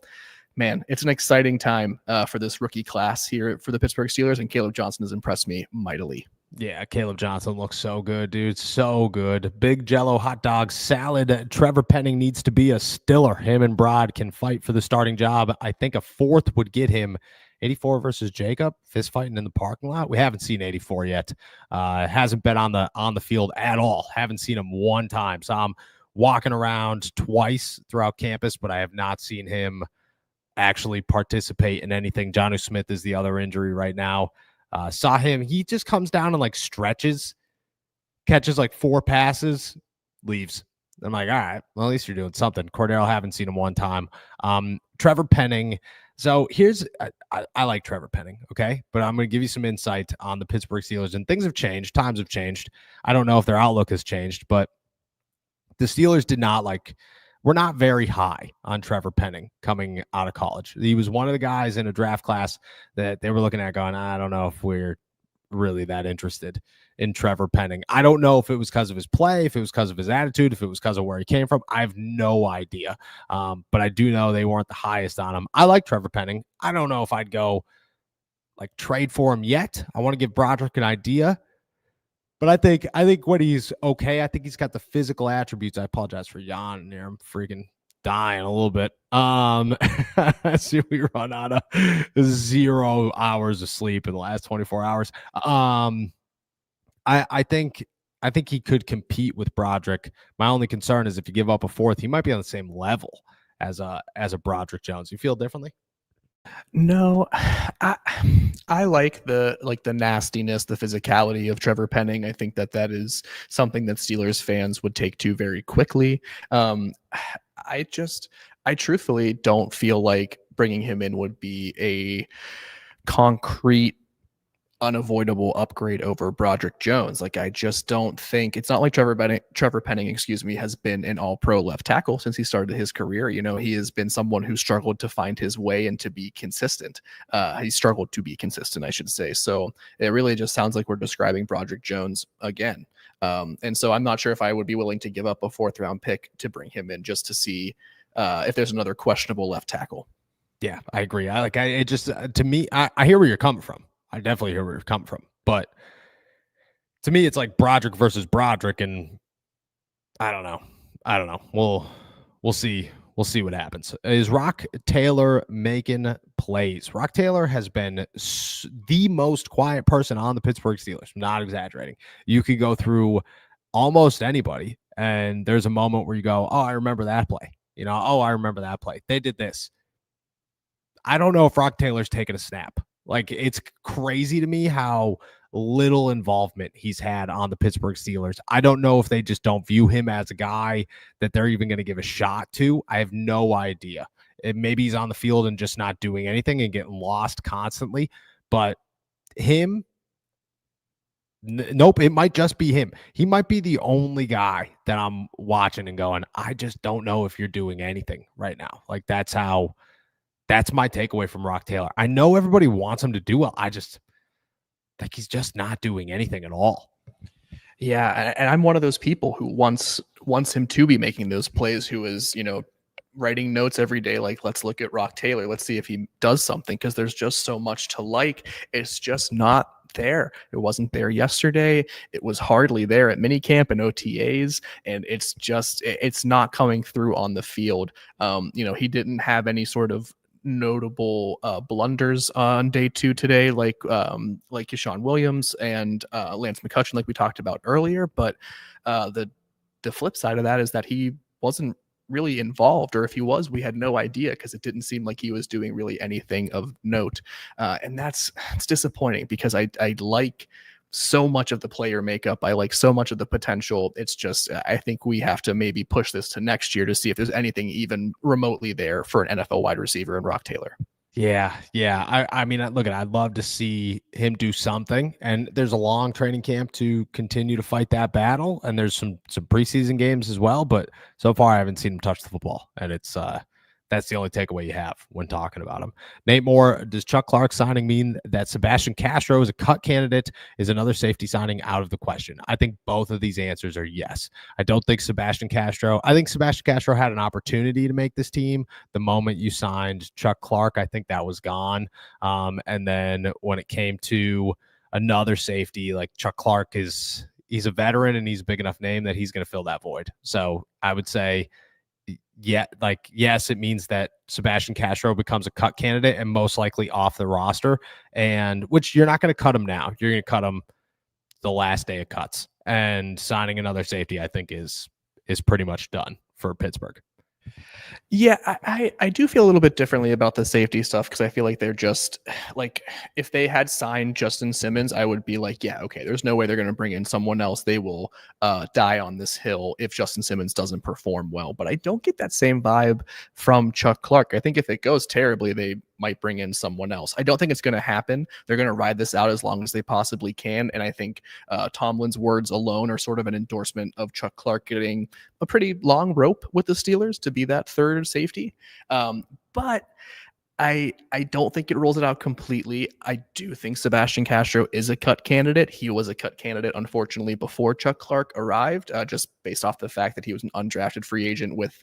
man, it's an exciting time for this rookie class here for the Pittsburgh Steelers, and Caleb Johnson has impressed me mightily. Yeah, Caleb Johnson looks so good, dude. So good. Big Jello hot dog salad. Trevor Penning needs to be a Stiller. Him and Brod can fight for the starting job. I think a fourth would get him. 84 versus Jacob, fist fighting in the parking lot. We haven't seen 84 yet. Hasn't been on the field at all. Haven't seen him one time. Saw him walking around twice throughout campus, but I have not seen him actually participate in anything. Jonnu Smith is the other injury right now. Saw him. He just comes down and like stretches, catches like 4 passes, leaves. I'm like, all right, well, at least you're doing something. Cordero, haven't seen him one time. Trevor Penning. So I like Trevor Penning, okay? But I'm going to give you some insight on the Pittsburgh Steelers. And things have changed. Times have changed. I don't know if their outlook has changed, but the Steelers we're not very high on Trevor Penning coming out of college. He was one of the guys in a draft class that they were looking at going, I don't know if we're really that interested in Trevor Penning. I don't know if it was because of his play, if it was because of his attitude, if it was because of where he came from. I have no idea. But I do know they weren't the highest on him. I like Trevor Penning. I don't know if I'd go like trade for him yet. I want to give Broderick an idea. But I think when he's okay, I think he's got the physical attributes. I apologize for yawning there. I'm freaking dying a little bit. See, we run out of 0 hours of sleep in the last 24 hours. I think he could compete with Broderick. My only concern is if you give up a fourth, he might be on the same level as a Broderick Jones. You feel differently? No, I like the nastiness, the physicality of Trevor Penning. I think that is something that Steelers fans would take to very quickly. I truthfully don't feel like bringing him in would be a concrete, unavoidable upgrade over Broderick Jones. Like, I just don't think it's not like Trevor Penning, has been an all-pro left tackle since he started his career. He has been someone who struggled to find his way and to be consistent. He struggled to be consistent, I should say. So it really just sounds like we're describing Broderick Jones again. And so I'm not sure if I would be willing to give up a 4th-round pick to bring him in just to see if there's another questionable left tackle. Yeah, I agree. To me, I hear where you're coming from. I definitely hear where you're coming from. But to me, it's like Broderick versus Broderick, and I don't know. We'll see. We'll see what happens. Is Rock Taylor making plays? Rock Taylor has been the most quiet person on the Pittsburgh Steelers. I'm not exaggerating. You could go through almost anybody, and there's a moment where you go, oh, I remember that play. I remember that play. They did this. I don't know if Rock Taylor's taking a snap. Like, it's crazy to me how little involvement he's had on the Pittsburgh Steelers. I don't know if they just don't view him as a guy that they're even going to give a shot to. I have no idea. Maybe he's on the field and just not doing anything and getting lost constantly. But him, nope, it might just be him. He might be the only guy that I'm watching and going, I just don't know if you're doing anything right now. Like that's my takeaway from Rock Taylor. I know everybody wants him to do well. I just like he's just not doing anything at all. Yeah, and I'm one of those people who wants him to be making those plays, who is, writing notes every day like, let's look at Rock Taylor, let's see if he does something, because there's just so much to like. It's just not there. It wasn't there yesterday. It was hardly there at minicamp and OTAs, and it's not coming through on the field. He didn't have any sort of notable blunders on day 2 today, like Keshawn Williams and Lance McCutcheon, like we talked about earlier. But the flip side of that is that he wasn't really involved, or if he was, we had no idea, because it didn't seem like he was doing really anything of note. And it's disappointing, because I like so much of the player makeup. I like so much of the potential. It's just, I think we have to maybe push this to next year to see if there's anything even remotely there for an NFL wide receiver in Rock Taylor. Yeah. I mean, look, I'd love to see him do something. And there's a long training camp to continue to fight that battle. And there's some preseason games as well. But so far, I haven't seen him touch the football. And that's the only takeaway you have when talking about him. Nate Moore, does Chuck Clark signing mean that Sebastian Castro is a cut candidate? Is another safety signing out of the question? I think both of these answers are yes. I think Sebastian Castro had an opportunity to make this team. The moment you signed Chuck Clark, I think that was gone. And then when it came to another safety, like Chuck Clark he's a veteran and he's a big enough name that he's going to fill that void. So I would say, yes, it means that Sebastian Castro becomes a cut candidate and most likely off the roster, and which you're not going to cut him now. You're going to cut him the last day of cuts, and signing another safety, I think, is pretty much done for Pittsburgh. Yeah, I do feel a little bit differently about the safety stuff, because I feel like they're just like, if they had signed Justin Simmons, I would be like, yeah, okay, there's no way they're going to bring in someone else. They will die on this hill if Justin Simmons doesn't perform well. But I don't get that same vibe from Chuck Clark. I think if it goes terribly, they might bring in someone else. I don't think it's going to happen. They're going to ride this out as long as they possibly can. And I think Tomlin's words alone are sort of an endorsement of Chuck Clark getting a pretty long rope with the Steelers to be that third safety. But I don't think it rules it out completely. I do think Sebastian Castro is a cut candidate. He was a cut candidate, unfortunately, before Chuck Clark arrived, just based off the fact that he was an undrafted free agent with,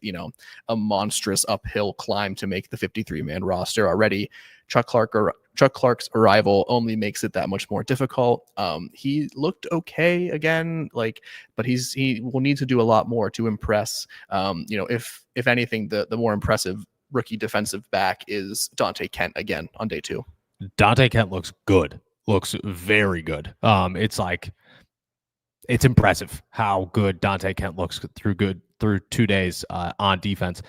a monstrous uphill climb to make the 53-man roster already. Chuck Clark's arrival only makes it that much more difficult. He looked okay again, but he will need to do a lot more to impress. If anything, the more impressive rookie defensive back is Dante Kent again on day 2. Dante Kent looks good. Looks very good. It's impressive how good Dante Kent looks through 2 days on defense.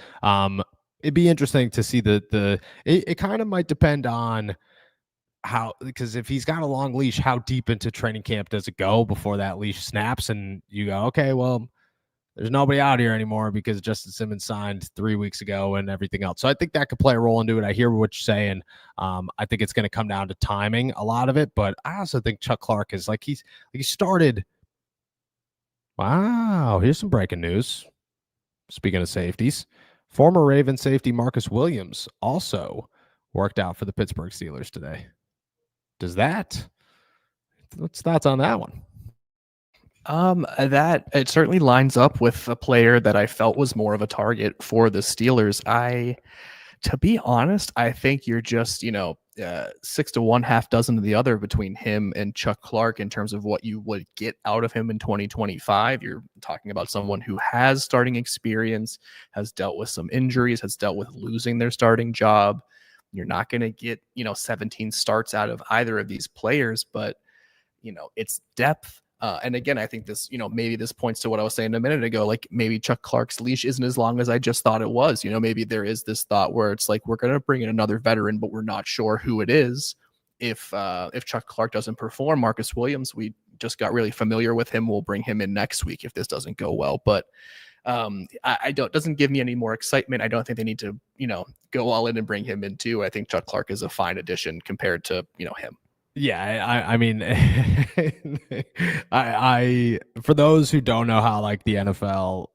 It'd be interesting to see it kind of might depend on how, because if he's got a long leash, how deep into training camp does it go before that leash snaps and you go, okay, well, there's nobody out here anymore because Justin Simmons signed 3 weeks ago and everything else. So I think that could play a role into it. I hear what you're saying. I think it's going to come down to timing, a lot of it. But I also think Chuck Clark is he started. Wow, here's some breaking news. Speaking of safeties, former Raven safety Marcus Williams also worked out for the Pittsburgh Steelers today. What's thoughts on that one? That it certainly lines up with a player that I felt was more of a target for the Steelers. To be honest, I think you're just, 6 to 1, half dozen to the other between him and Chuck Clark in terms of what you would get out of him in 2025. You're talking about someone who has starting experience, has dealt with some injuries, has dealt with losing their starting job. You're not going to get, 17 starts out of either of these players, but, it's depth. And again, I think this, maybe this points to what I was saying a minute ago, maybe Chuck Clark's leash isn't as long as I just thought it was. Maybe there is this thought where it's like, we're going to bring in another veteran, but we're not sure who it is. if Chuck Clark doesn't perform, Marcus Williams, we just got really familiar with him. We'll bring him in next week if this doesn't go well. But I don't doesn't give me any more excitement. I don't think they need to, go all in and bring him in too. I think Chuck Clark is a fine addition compared to, him. Yeah, I mean, I for those who don't know how like the NFL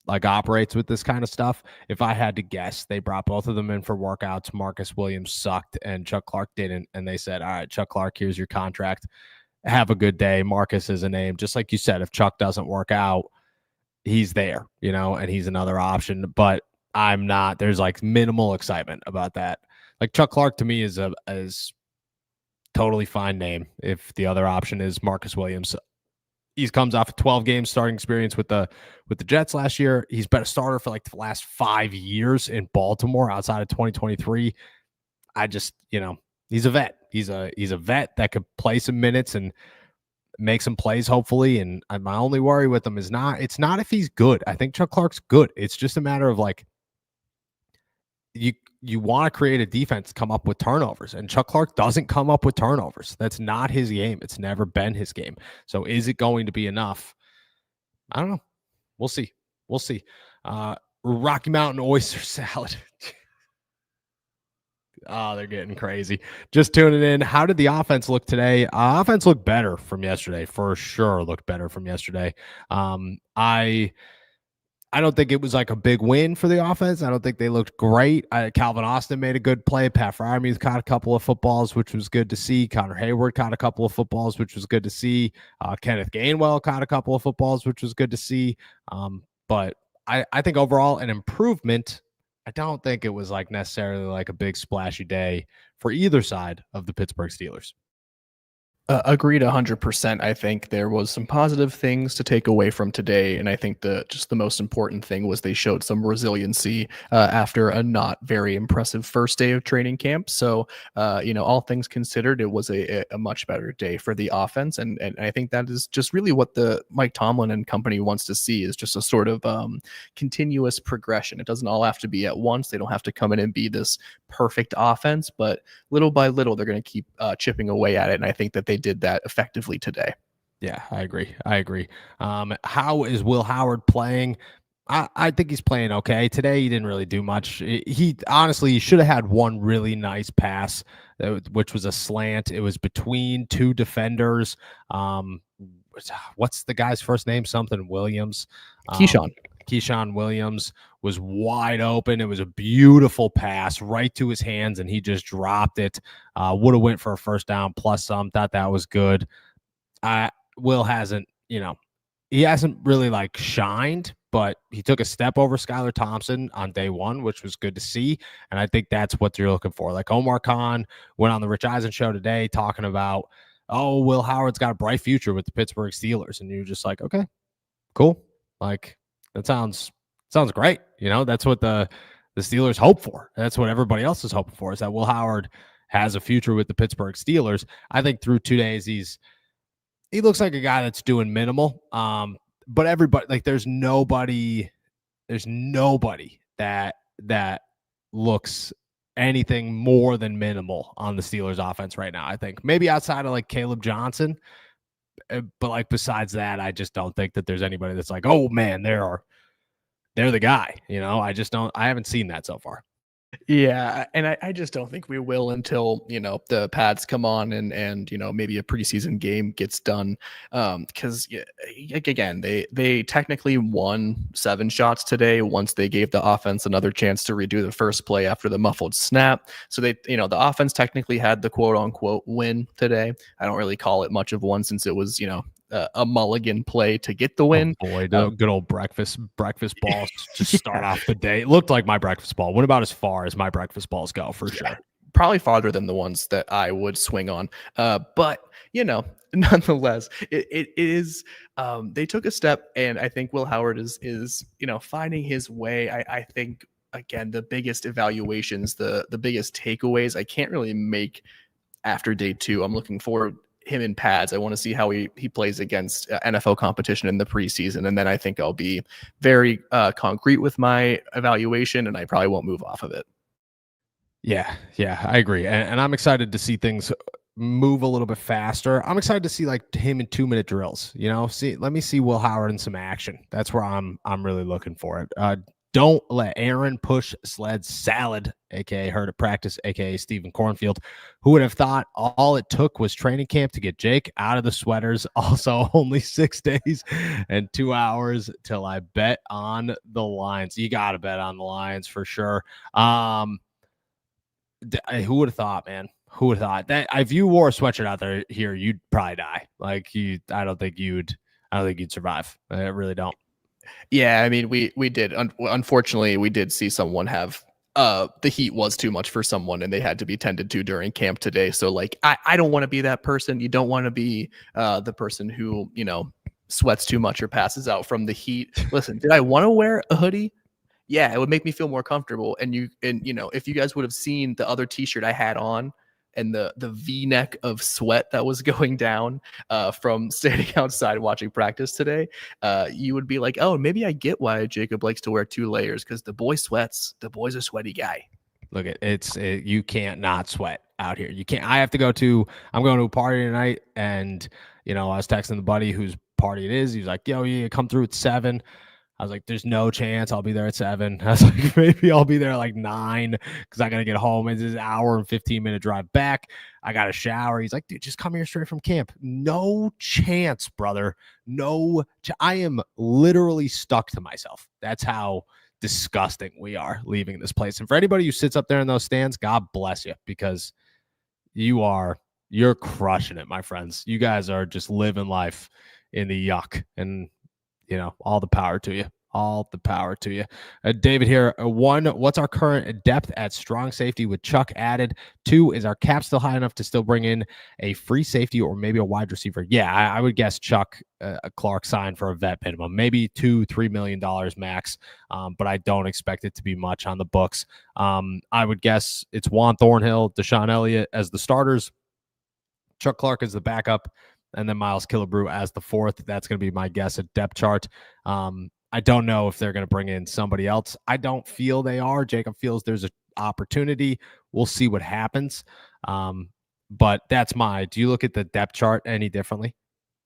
like operates with this kind of stuff, if I had to guess, they brought both of them in for workouts. Marcus Williams sucked and Chuck Clark didn't, and they said, "All right, Chuck Clark, here's your contract. Have a good day." Marcus is a name, just like you said. If Chuck doesn't work out, he's there, and he's another option. But I'm not. There's like minimal excitement about that. Like Chuck Clark to me is totally fine name if the other option is Marcus Williams. He comes off a 12 game starting experience with the Jets last year. He's been a starter for like the last 5 years in Baltimore outside of 2023. I just, he's a vet. He's a vet that could play some minutes and make some plays, hopefully. And my only worry with him is it's not if he's good. I think Chuck Clark's good. It's just a matter of like, you want to create a defense, come up with turnovers, and Chuck Clark doesn't come up with turnovers. That's not his game. It's never been his game. So is it going to be enough? I don't know. We'll see. Rocky Mountain oyster salad. Oh, they're getting crazy. Just tuning in. How did the offense look today? Offense looked better from yesterday. For sure looked better from yesterday. I don't think it was like a big win for the offense. I don't think they looked great. Calvin Austin made a good play. Pat Freiermuth caught a couple of footballs, which was good to see. Connor Hayward caught a couple of footballs, which was good to see. Kenneth Gainwell caught a couple of footballs, which was good to see. But I think overall an improvement. I don't think it was like necessarily like a big splashy day for either side of the Pittsburgh Steelers. Agreed 100%. I think there was some positive things to take away from today, and I think the most important thing was they showed some resiliency after a not very impressive first day of training camp. So, all things considered, it was a much better day for the offense, and I think that is just really what the Mike Tomlin and company wants to see is just a sort of continuous progression. It doesn't all have to be at once. They don't have to come in and be this perfect offense, but little by little, they're going to keep chipping away at it, and I think that they did that effectively today. Yeah, I agree. How is Will Howard playing? I think he's playing okay. Today, he didn't really do much. He honestly should have had one really nice pass, which was a slant. It was between two defenders. What's the guy's first name? Something Williams. Keyshawn Williams was wide open. It was a beautiful pass right to his hands, and he just dropped it. Would have went for a first down plus some. Thought that was good. Will hasn't, he hasn't really like shined, but he took a step over Skylar Thompson on day one, which was good to see. And I think that's what you're looking for. Like Omar Khan went on the Rich Eisen show today talking about, oh, Will Howard's got a bright future with the Pittsburgh Steelers. And you're just like, okay, cool. Like, that sounds great. That's what the Steelers hope for. That's what everybody else is hoping for, is that Will Howard has a future with the Pittsburgh Steelers. I think through 2 days, he looks like a guy that's doing minimal. But everybody, like, there's nobody that looks anything more than minimal on the Steelers offense right now. I think maybe outside of like Caleb Johnson. But like besides that, I just don't think that there's anybody that's like, oh man, they're the guy. I haven't seen that so far. Yeah, and I just don't think we will until the pads come on and maybe a preseason game gets done. Because again, they technically won 7 shots today once they gave the offense another chance to redo the first play after the muffled snap. So they the offense technically had the quote unquote win today. I don't really call it much of one since it was a mulligan play to get the win. Oh boy, the good old breakfast balls to start off the day. It looked like my breakfast ball. Went about as far as my breakfast balls go, for sure. Probably farther than the ones that I would swing on. But nonetheless, it is. They took a step, and I think Will Howard is finding his way. I think again the biggest evaluations, the biggest takeaways, I can't really make after day 2. I'm looking forward him in pads. I want to see how he plays against NFL competition in the preseason. And then I think I'll be very concrete with my evaluation, and I probably won't move off of it. Yeah, I agree, and I'm excited to see things move a little bit faster. I'm excited to see like him in 2 minute drills. Let me see Will Howard in some action. That's where I'm really looking for it. Don't let Aaron push sled salad, aka Hurt at Practice, aka Stephen Cornfield. Who would have thought all it took was training camp to get Jake out of the sweaters? Also, only 6 days and 2 hours till I bet on the Lions. You got to bet on the Lions for sure. Who would have thought, man? Who would have thought that if you wore a sweatshirt out there here, you'd probably die. Like I don't think you'd survive. I really don't. Yeah, I mean, we did. Unfortunately, we did see someone have the heat was too much for someone, and they had to be tended to during camp today. So, like, I don't want to be that person. You don't want to be the person who sweats too much or passes out from the heat. Listen, did I want to wear a hoodie? Yeah, it would make me feel more comfortable. And if you guys would have seen the other T-shirt I had on and the V-neck of sweat that was going down from standing outside watching practice today, you would be like, oh, maybe I get why Jacob likes to wear 2 layers, because the boy sweats. The boy's a sweaty guy. Look, you can't not sweat out here. You can't. I'm going to a party tonight, and I was texting the buddy whose party it is. He was like, "Yo, you come through at 7." I was like, there's no chance I'll be there at 7. I was like, maybe I'll be there at like 9 because I got to get home. It's an hour and 15-minute drive back. I got to shower. He's like, dude, just come here straight from camp. No chance, brother. I am literally stuck to myself. That's how disgusting we are leaving this place. And for anybody who sits up there in those stands, God bless you, because you're crushing it, my friends. You guys are just living life in the yuck. And all the power to you. All the power to you. David here. 1, what's our current depth at strong safety with Chuck added? 2, is our cap still high enough to still bring in a free safety or maybe a wide receiver? Yeah, I would guess Chuck Clark signed for a vet minimum, maybe $2-3 million max, but I don't expect it to be much on the books. I would guess it's Juan Thornhill, Deshaun Elliott as the starters, Chuck Clark as the backup, and then Miles Killebrew as the 4th. That's going to be my guess at depth chart. I don't know if they're going to bring in somebody else. I don't feel they are. Jacob feels there's an opportunity. We'll see what happens. But do you look at the depth chart any differently?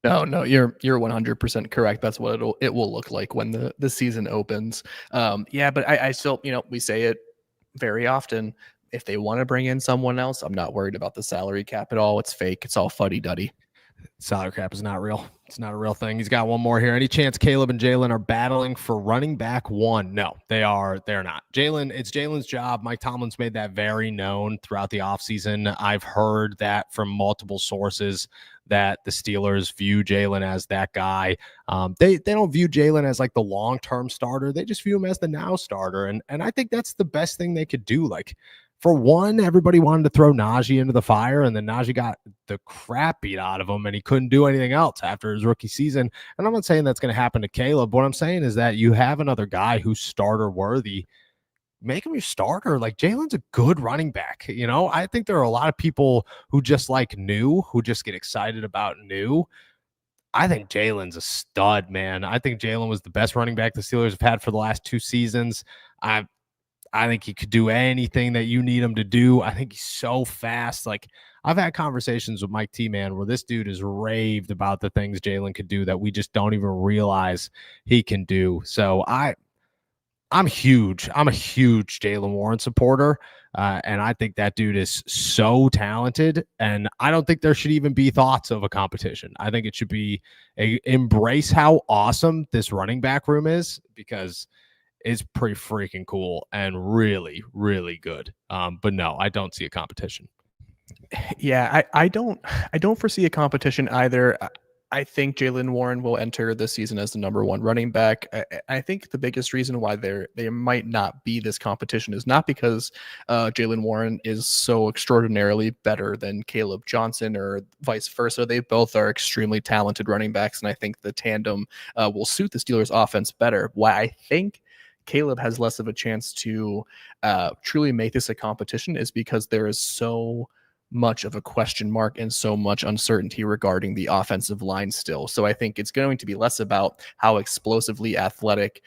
No, you're 100% correct. That's what it will look like when the season opens. Yeah, but I still, we say it very often. If they want to bring in someone else, I'm not worried about the salary cap at all. It's fake. It's all fuddy-duddy. Salary cap is not real. It's not a real thing. He's got one more here. Any chance Caleb and Jalen are battling for running back 1? No, they're not. It's Jalen's job. Mike Tomlin's made that very known throughout the offseason. I've heard that from multiple sources that the Steelers view Jalen as that guy. They don't view Jalen as like the long-term starter. They just view him as the now starter. And I think that's the best thing they could do. Like, for one, everybody wanted to throw Najee into the fire, and then Najee got the crap beat out of him, and he couldn't do anything else after his rookie season. And I'm not saying that's going to happen to Caleb. What I'm saying is that you have another guy who's starter worthy. Make him your starter. Like, Jalen's a good running back. I think there are a lot of people who just like new, who just get excited about new. I think Jalen's a stud, man. I think Jalen was the best running back the Steelers have had for the last 2 seasons. I think he could do anything that you need him to do. I think he's so fast. Like, I've had conversations with Mike T, man, where this dude is raved about the things Jalen could do that we just don't even realize he can do. So I'm huge. I'm a huge Jalen Warren supporter. And I think that dude is so talented. And I don't think there should even be thoughts of a competition. I think it should be embrace how awesome this running back room is, because it's pretty freaking cool and really, really good. But no, I don't see a competition. Yeah, I don't foresee a competition either. I think Jalen Warren will enter this season as the number 1 running back. I think the biggest reason why they might not be this competition is not because Jalen Warren is so extraordinarily better than Caleb Johnson or vice versa. They both are extremely talented running backs, and I think the tandem will suit the Steelers' offense better. Why I think Caleb has less of a chance to truly make this a competition is because there is so much of a question mark and so much uncertainty regarding the offensive line still. So I think it's going to be less about how explosively athletic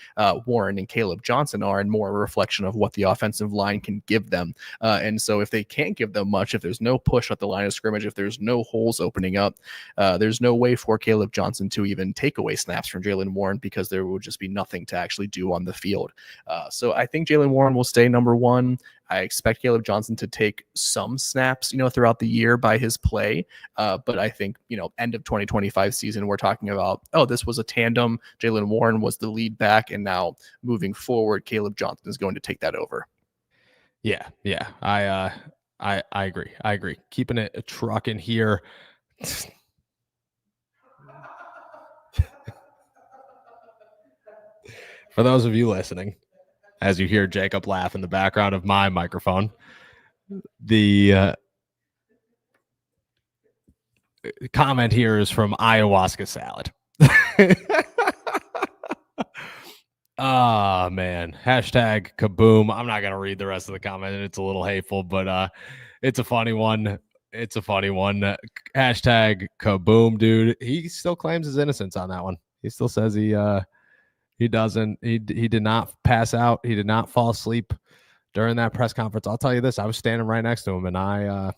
Warren and Caleb Johnson are and more a reflection of what the offensive line can give them. And so if they can't give them much, if there's no push at the line of scrimmage, if there's no holes opening up, there's no way for Caleb Johnson to even take away snaps from Jaylen Warren because there would just be nothing to actually do on the field. So I think Jaylen Warren will stay number one. I expect Caleb Johnson to take some snaps, throughout the year by his play. But I think, end of 2025 season, we're talking about, this was a tandem. Jaylen Warren was the lead back. And now moving forward, Caleb Johnson is going to take that over. Yeah. I agree. Keeping it a truck in here. For those of you listening, as you hear Jacob laugh in the background of my microphone, the comment here is from Ayahuasca Salad. Oh, man. Hashtag kaboom. I'm not going to read the rest of the comment. It's a little hateful, but it's a funny one. Hashtag kaboom, dude. He still claims his innocence on that one. He still says he did not pass out. He did not fall asleep during that press conference. I'll tell you this. I was standing right next to him, and I'm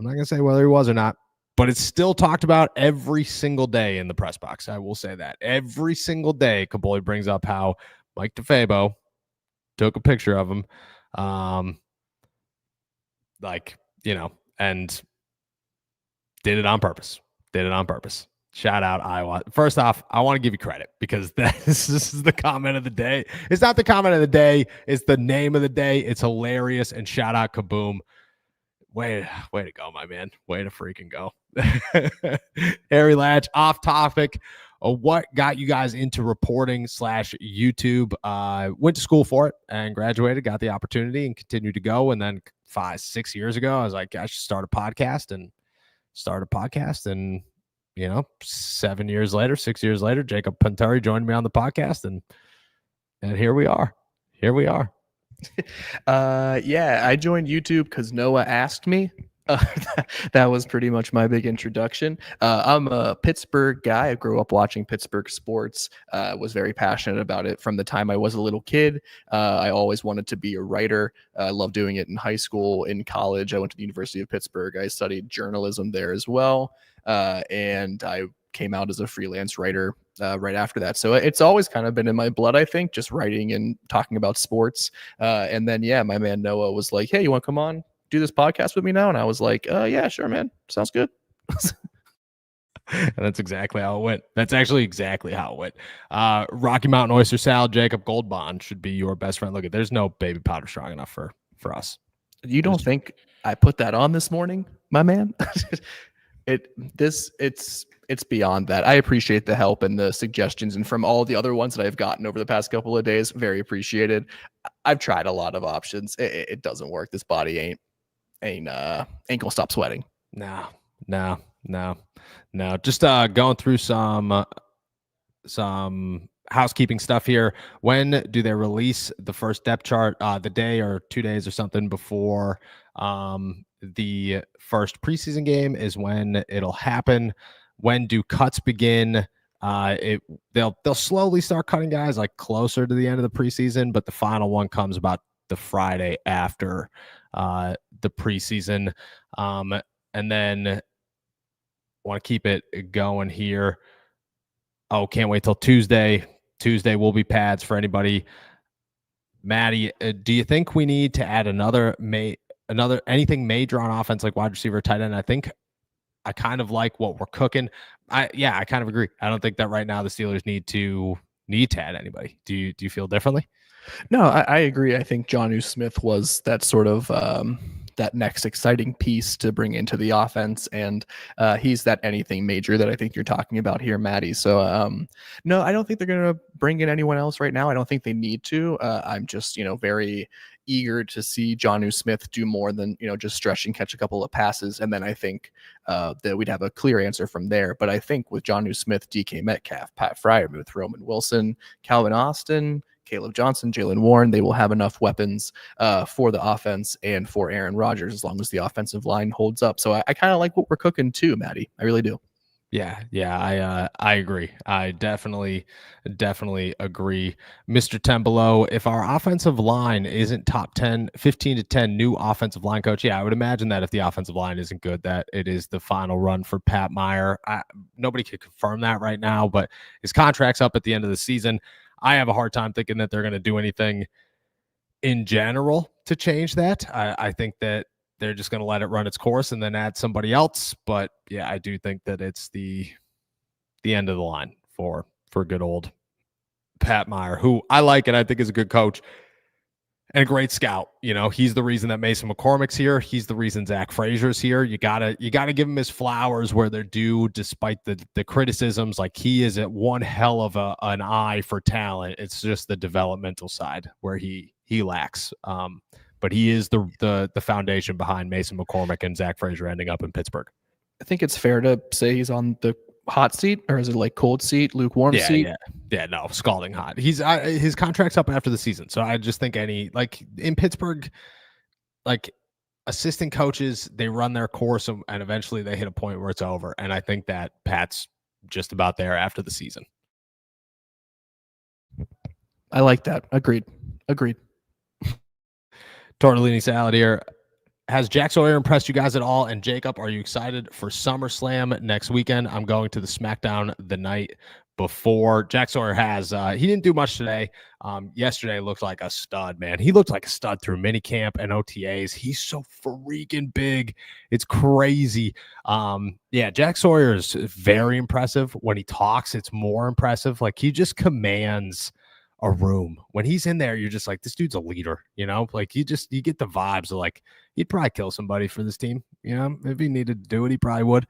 not going to say whether he was or not, but it's still talked about every single day in the press box. I will say that. Every single day, Kaboli brings up how Mike DeFabo took a picture of him, and did it on purpose. Shout out Iowa. First off, I want to give you credit because this is the comment of the day. It's not the comment of the day. It's the name of the day. It's hilarious. And shout out Kaboom. Way to go, my man. Way to freaking go. Harry Latch, off topic. What got you guys into reporting / YouTube? Went to school for it and graduated, got the opportunity and continued to go. And then 5-6 years ago, I was like, I should start a podcast and 6 years later, Jacob Pantari joined me on the podcast, and here we are. I joined YouTube because Noah asked me. That was pretty much my big introduction. I'm a Pittsburgh guy. I grew up watching Pittsburgh sports. Was very passionate about it from the time I was a little kid. I always wanted to be a writer. I loved doing it in high school, in college. I went to the University of Pittsburgh. I studied journalism there as well. And I came out as a freelance writer right after that. So it's always kind of been in my blood, I think, just writing and talking about sports. And then, my man Noah was like, hey, you want to come on, do this podcast with me now? And I was like, yeah, sure, man. Sounds good. And that's exactly how it went. That's actually exactly how it went. Rocky Mountain Oyster Salad, Jacob Gold Bond should be your best friend. Look, there's no baby powder strong enough for us. You don't think I put that on this morning, my man? It's beyond that. I appreciate the help and the suggestions, and from all the other ones that I've gotten over the past couple of days, very appreciated. I've tried a lot of options. It doesn't work. This body ain't gonna stop sweating. No. Just going through some housekeeping stuff here. When do they release the first depth chart? The day or 2 days or something before the first preseason game is when it'll happen. When do cuts begin? They'll slowly start cutting guys like closer to the end of the preseason, but the final one comes about the Friday after the preseason. And then want to keep it going here. Oh, can't wait till Tuesday. Tuesday will be pads for anybody. Maddie, do you think we need to add anything major on offense like wide receiver, tight end? I think I kind of like what we're cooking. I kind of agree. I don't think that right now the Steelers need to add anybody. Do you feel differently? No, I agree. I think Jonnu Smith was that sort of that next exciting piece to bring into the offense, and he's that anything major that I think you're talking about here, Maddie. So no, I don't think they're going to bring in anyone else right now. I don't think they need to. I'm just very eager to see Jonnu Smith do more than just stretch and catch a couple of passes, and then I think that we'd have a clear answer from there. But I think with Jonnu Smith, DK Metcalf, Pat Fryermuth, Roman Wilson, Calvin Austin, Caleb Johnson, Jalen Warren, they will have enough weapons for the offense and for Aaron Rodgers as long as the offensive line holds up. So I kind of like what we're cooking too, Maddie. I really do. Yeah, I agree. I definitely agree. Mr. Tembelo, if our offensive line isn't top 10, 15 to 10 new offensive line coach, yeah, I would imagine that if the offensive line isn't good, that it is the final run for Pat Meyer. Nobody can confirm that right now, but his contract's up at the end of the season. I have a hard time thinking that they're going to do anything in general to change that. I think that they're just going to let it run its course and then add somebody else. But yeah, I do think that it's the end of the line for good old Pat Meyer, who I like and I think is a good coach and a great scout. You know, he's the reason that Mason McCormick's here. He's the reason Zach Frazier's here. You gotta give him his flowers where they're due, despite the criticisms. Like, he is at one hell of an eye for talent. It's just the developmental side where he lacks. But he is the foundation behind Mason McCormick and Zach Frazier ending up in Pittsburgh. I think it's fair to say he's on the hot seat, or is it like cold seat, lukewarm seat? Yeah, no, scalding hot. He's his contract's up after the season, so I just think like in Pittsburgh, like assistant coaches, they run their course and eventually they hit a point where it's over. And I think that Pat's just about there after the season. I like that. Agreed. Tortellini salad here. Has Jack Sawyer impressed you guys at all? And Jacob, are you excited for SummerSlam next weekend? I'm going to the SmackDown the night before. Jack Sawyer has he didn't do much today. Yesterday looked like a stud, man. He looked like a stud through minicamp and OTAs. He's so freaking big. It's crazy. Yeah, Jack Sawyer is very impressive. When he talks, it's more impressive. Like, he just commands a room. When he's in there, you're just like, this dude's a leader, you know? Like, you get the vibes of like, he'd probably kill somebody for this team. You know, if he needed to do it, he probably would.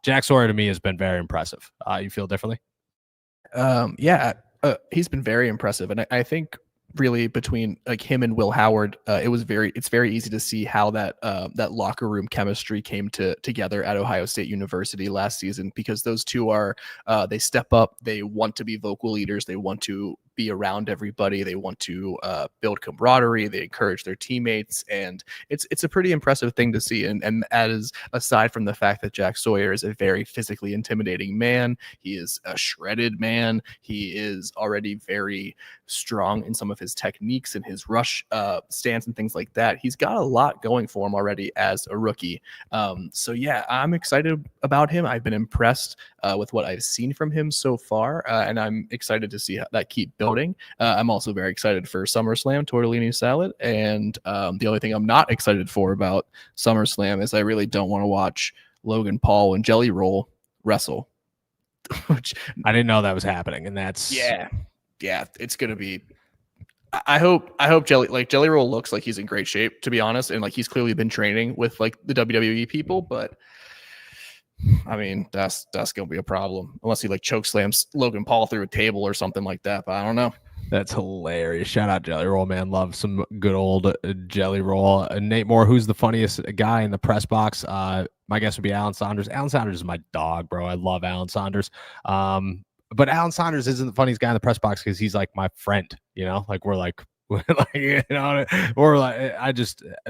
Jack Sawyer to me has been very impressive. You feel differently? He's been very impressive. And I think really between like him and Will Howard, it's very easy to see how that locker room chemistry came together at Ohio State University last season, because those two are they step up, they want to be vocal leaders, they want to be around everybody, they want to build camaraderie, they encourage their teammates, and it's a pretty impressive thing to see. And as aside from the fact that Jack Sawyer is a very physically intimidating man, he is a shredded man, he is already very strong in some of his techniques and his rush stance and things like that. He's got a lot going for him already as a rookie. So yeah, I'm excited about him. I've been impressed with what I've seen from him so far, and I'm excited to see how that keep building. I'm also very excited for SummerSlam, tortellini salad, and the only thing I'm not excited for about SummerSlam is I really don't want to watch Logan Paul and Jelly Roll wrestle. Which, I didn't know that was happening, and that's yeah, it's gonna be. I hope Jelly Roll looks like he's in great shape, to be honest, and like he's clearly been training with like the WWE people, but I mean that's gonna be a problem unless he like choke slams Logan Paul through a table or something like that. But I don't know. That's hilarious. Shout out Jelly Roll, man. Love some good old Jelly Roll. Nate Moore, who's the funniest guy in the press box? My guess would be Alan Saunders. Alan Saunders is my dog, bro. I love Alan Saunders. But Alan Saunders isn't the funniest guy in the press box because he's like my friend, you know, like we're like, you know, or like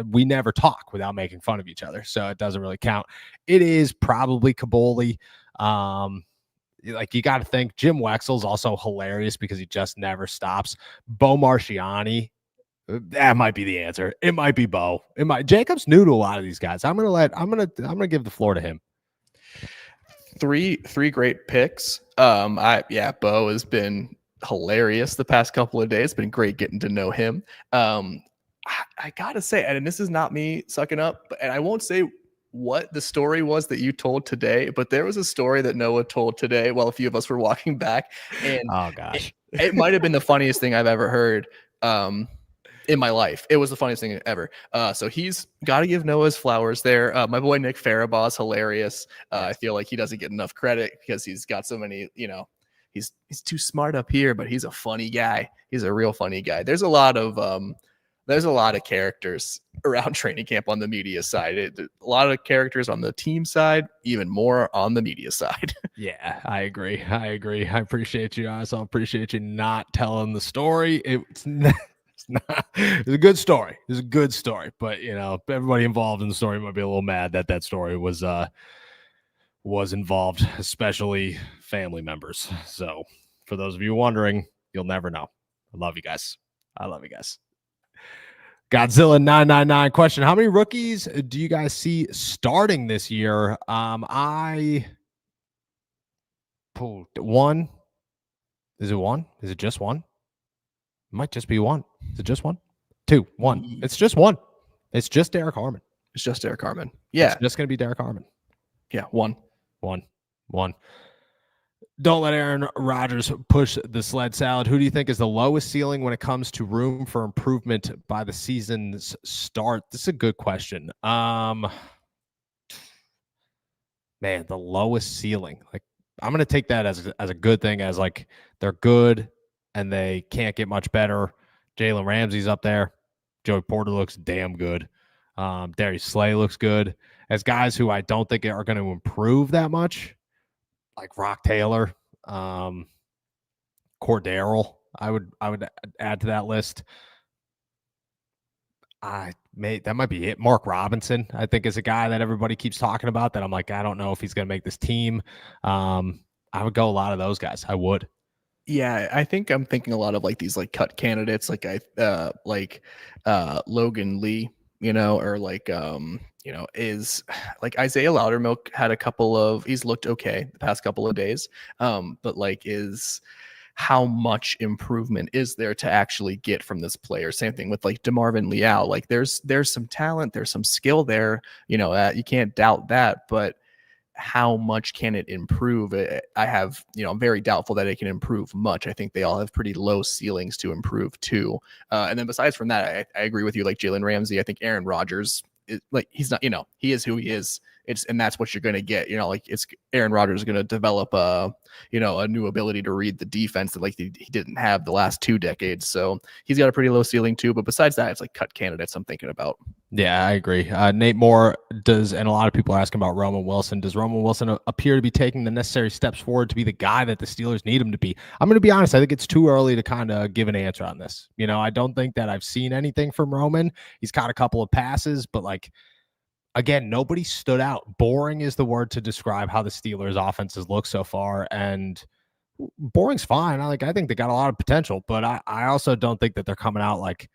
we never talk without making fun of each other. So it doesn't really count. It is probably Kaboli. Like, you got to think Jim Wexel's also hilarious because he just never stops. Bo Marciani, that might be the answer. It might be Bo. Jacob's new to a lot of these guys. I'm gonna give the floor to him. Three great picks. Bo has been hilarious the past couple of days. It's been great getting to know him. I gotta say, and this is not me sucking up, and I won't say what the story was that you told today, but there was a story that Noah told today while a few of us were walking back, and oh gosh, it might have been the funniest thing I've ever heard in my life. It was the funniest thing ever. So he's got to give Noah his flowers there. My boy Nick Farabaugh is hilarious. I feel like he doesn't get enough credit because he's got so many, you know, he's too smart up here, but he's a funny guy. He's a real funny guy. There's a lot of there's a lot of characters around training camp on the media side. A lot of characters on the team side, even more on the media side. Yeah, I agree. I agree. I appreciate you. I also appreciate you not telling the story. It's not, it's a good story. It's a good story, but everybody involved in the story might be a little mad that that story was involved, especially family members. So, for those of you wondering, you'll never know. I love you guys. I love you guys. Godzilla 999 question: how many rookies do you guys see starting this year? I pulled one. Is it one? Is it just one? It might just be one. Is it just one? Two, one. It's just one. It's just Derek Harmon. It's just Derek Harmon. Yeah. It's just going to be Derek Harmon. Yeah. One. Don't let Aaron Rodgers push the sled salad. Who do you think is the lowest ceiling when it comes to room for improvement by the season's start? This is a good question. Man, the lowest ceiling. Like, I'm going to take that as a good thing, as like they're good and they can't get much better. Jalen Ramsey's up there. Joey Porter looks damn good. Darius Slay looks good. As guys who I don't think are going to improve that much, like Rock Taylor, Cordero, I would add to that list. That might be it. Mark Robinson, I think, is a guy that everybody keeps talking about that I'm like, I don't know if he's going to make this team. I would go a lot of those guys. I would. Yeah, I think I'm thinking a lot of like these like cut candidates, like Logan Lee, or like is like Isaiah Loudermilk had he's looked okay the past couple of days, but like is how much improvement is there to actually get from this player? Same thing with like DeMarvin Leal. Like there's some talent, there's some skill there, you can't doubt that, but how much can it improve? I'm very doubtful that it can improve much. I think they all have pretty low ceilings to improve too. And then besides from that, I agree with you. Like Jalen Ramsey, I think Aaron Rodgers is like, he's not, he is who he is. And that's what you're going to get, like it's Aaron Rodgers is going to develop a new ability to read the defense that like he didn't have the last 2 decades. So he's got a pretty low ceiling too. But besides that, it's like cut candidates I'm thinking about. Yeah, I agree. Nate Moore and a lot of people are asking about Roman Wilson. Does Roman Wilson appear to be taking the necessary steps forward to be the guy that the Steelers need him to be? I'm going to be honest. I think it's too early to kind of give an answer on this. I don't think that I've seen anything from Roman. He's caught a couple of passes, but like, again, nobody stood out. Boring is the word to describe how the Steelers offenses look so far. And boring's fine. I think they got a lot of potential, but I also don't think that they're coming out like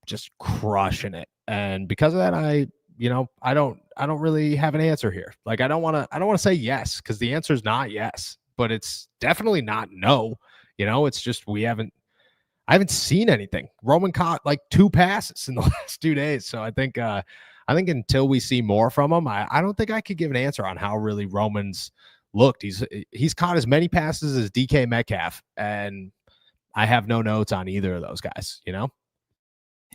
just crushing it. And because of that, I don't really have an answer here. Like, I don't want to say yes, because the answer is not yes, but it's definitely not no. It's just I haven't seen anything. Roman caught like 2 passes in the last 2 days. So I think until we see more from him, I don't think I could give an answer on how really Roman's looked. He's caught as many passes as DK Metcalf, and I have no notes on either of those guys,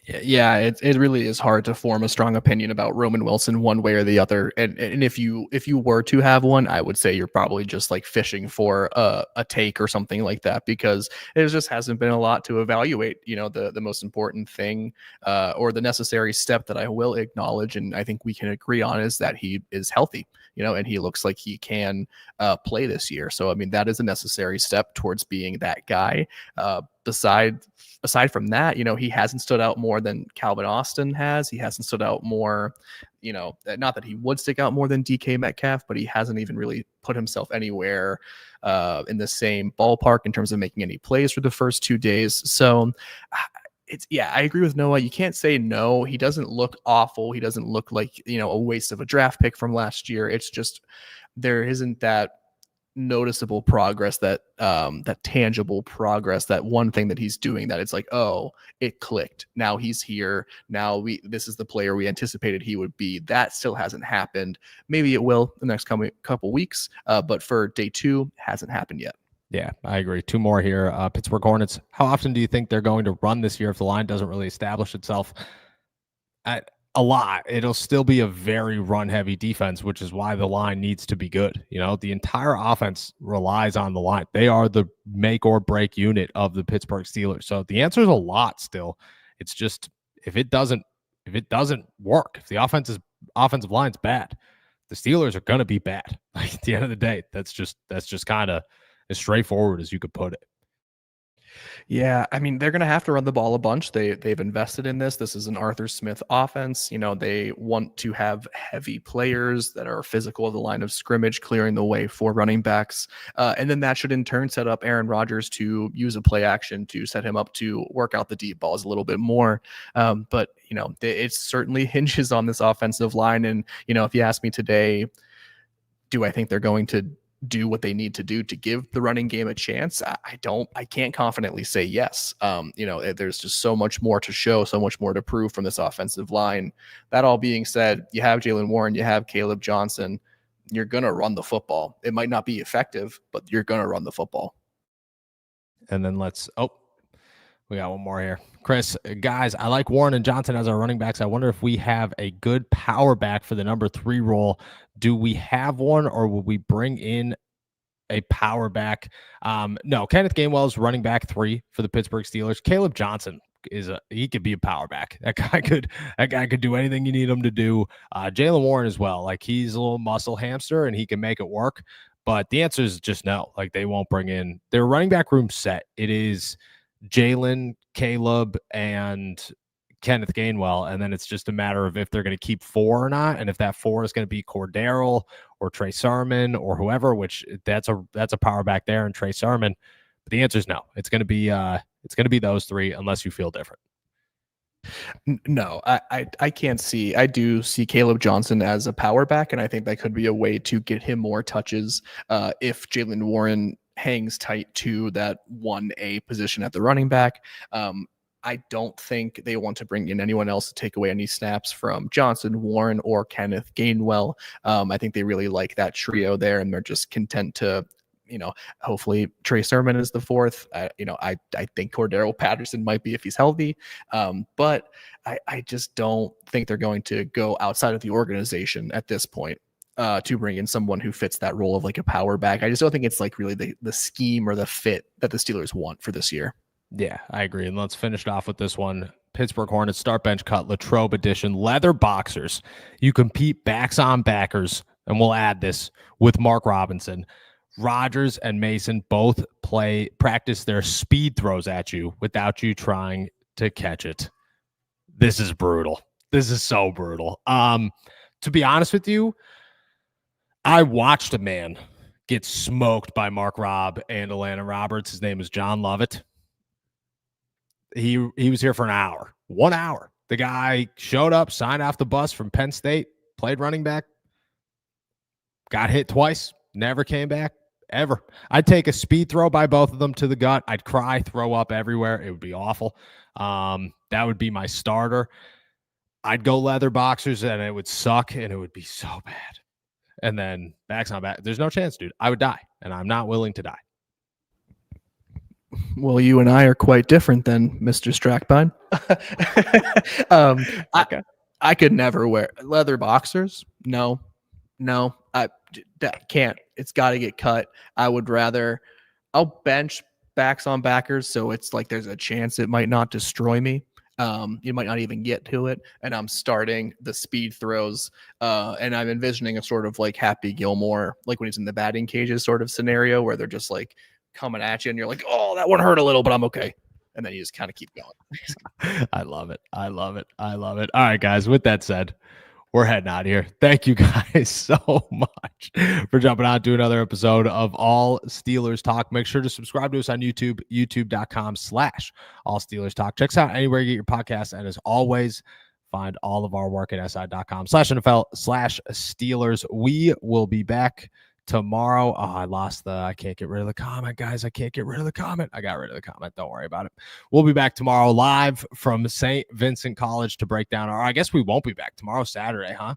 Yeah, it really is hard to form a strong opinion about Roman Wilson one way or the other. And if you were to have one, I would say you're probably just like fishing for a take or something like that, because it just hasn't been a lot to evaluate. The most important thing or the necessary step that I will acknowledge, and I think we can agree on, is that he is healthy. And he looks like he can play this year. So I mean, that is a necessary step towards being that guy. Aside from that, he hasn't stood out more than Calvin Austin has. He hasn't stood out more, not that he would stick out more than DK Metcalf, but he hasn't even really put himself anywhere in the same ballpark in terms of making any plays for the first 2 days. So I agree with Noah. You can't say no. He doesn't look awful. He doesn't look like, a waste of a draft pick from last year. It's just, there isn't that noticeable progress, that tangible progress, that one thing that he's doing that it's like, oh, it clicked. Now he's here. Now this is the player we anticipated he would be. That still hasn't happened. Maybe it will the next couple weeks, but for day 2, hasn't happened yet. Yeah, I agree. 2 more here. Pittsburgh Hornets. How often do you think they're going to run this year if the line doesn't really establish itself? A lot. It'll still be a very run-heavy defense, which is why the line needs to be good. The entire offense relies on the line. They are the make or break unit of the Pittsburgh Steelers. So the answer is a lot still. It's just if it doesn't work, if the offensive line's bad, the Steelers are going to be bad. Like, at the end of the day, that's just kind of as straightforward as you could put it. Yeah, I mean, they're going to have to run the ball a bunch. They've invested in this. This is an Arthur Smith offense. You know, they want to have heavy players that are physical at the line of scrimmage, clearing the way for running backs. And then that should in turn set up Aaron Rodgers to use a play action to set him up to work out the deep balls a little bit more. But, you know, it certainly hinges on this offensive line. And, you know, if you ask me today, do I think they're going to do what they need to do to give the running game a chance? I can't confidently say yes. You know, there's just so much more to show, so much more to prove from this offensive line. That all being said, you have Jaylen Warren, you have Caleb Johnson. You're going to run the football. It might not be effective, but you're going to run the football. And then we got one more here. Chris, guys, I like Warren and Johnson as our running backs. I wonder if we have a good power back for the number 3 role. Do we have one, or will we bring in a power back? No, Kenneth Gainwell is running back 3 for the Pittsburgh Steelers. Caleb Johnson he could be a power back. That guy could do anything you need him to do. Jaylen Warren as well. Like, he's a little muscle hamster and he can make it work. But the answer is just no. Like, they won't bring in their running back room set. It is Jalen, Caleb, and Kenneth Gainwell, and then it's just a matter of if they're going to keep 4 or not, and if that 4 is going to be Cordero or Trey Sermon or whoever, which that's a power back there, and Trey Sermon. But the answer is no. It's going to be those 3 unless you feel different. No, I can't see. I do see Caleb Johnson as a power back, and I think that could be a way to get him more touches if Jaylen Warren hangs tight to that 1A position at the running back. I don't think they want to bring in anyone else to take away any snaps from Johnson, Warren, or Kenneth Gainwell. I think they really like that trio there, and they're just content to, you know, hopefully Trey Sermon is the 4th. I think Cordero Patterson might be if he's healthy. But I just don't think they're going to go outside of the organization at this point to bring in someone who fits that role of like a power back. I just don't think it's like really the scheme or the fit that the Steelers want for this year. Yeah, I agree. And let's finish it off with this one. Pittsburgh Hornets start bench cut, Latrobe edition, leather boxers. You compete backs on backers, and we'll add this with Mark Robinson. Rodgers and Mason both practice their speed throws at you without you trying to catch it. This is brutal. This is so brutal. To be honest with you, I watched a man get smoked by Mark Robb and Atlanta Roberts. His name is John Lovett. He was here for 1 hour. The guy showed up, signed off the bus from Penn State, played running back, got hit twice, never came back, ever. I'd take a speed throw by both of them to the gut. I'd cry, throw up everywhere. It would be awful. That would be my starter. I'd go leather boxers, and it would suck, and it would be so bad. And then backs on back. There's no chance, dude. I would die, and I'm not willing to die. Well, you and I are quite different then, Mr. Strackbine. Okay. I could never wear leather boxers. No, I can't. It's got to get cut. I'll bench backs on backers, so it's like there's a chance it might not destroy me. You might not even get to it. And I'm starting the speed throws. And I'm envisioning a sort of like Happy Gilmore, like when he's in the batting cages sort of scenario where they're just like coming at you and you're like, oh, that one hurt a little, but I'm okay. And then you just kind of keep going. I love it. All right, guys, with that said, we're heading out of here. Thank you guys so much for jumping on to another episode of All Steelers Talk. Make sure to subscribe to us on YouTube, youtube.com/All Steelers Talk. Check us out anywhere you get your podcasts. And as always, find all of our work at si.com/NFL/Steelers. We will be back tomorrow. I can't get rid of the comment, guys. I can't get rid of the comment. I got rid of the comment. Don't worry about it. We'll be back tomorrow live from St. Vincent College to break down I guess we won't be back tomorrow, Saturday, huh?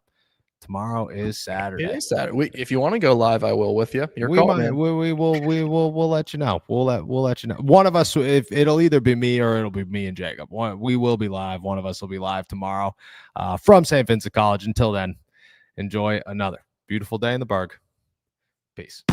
Tomorrow is Saturday. It is Saturday. If you want to go live, I will with you. We'll let you know. We'll let you know. One of us, if it'll either be me or it'll be me and Jacob. We will be live. One of us will be live tomorrow from St. Vincent College. Until then, enjoy another beautiful day in the Berg. Peace.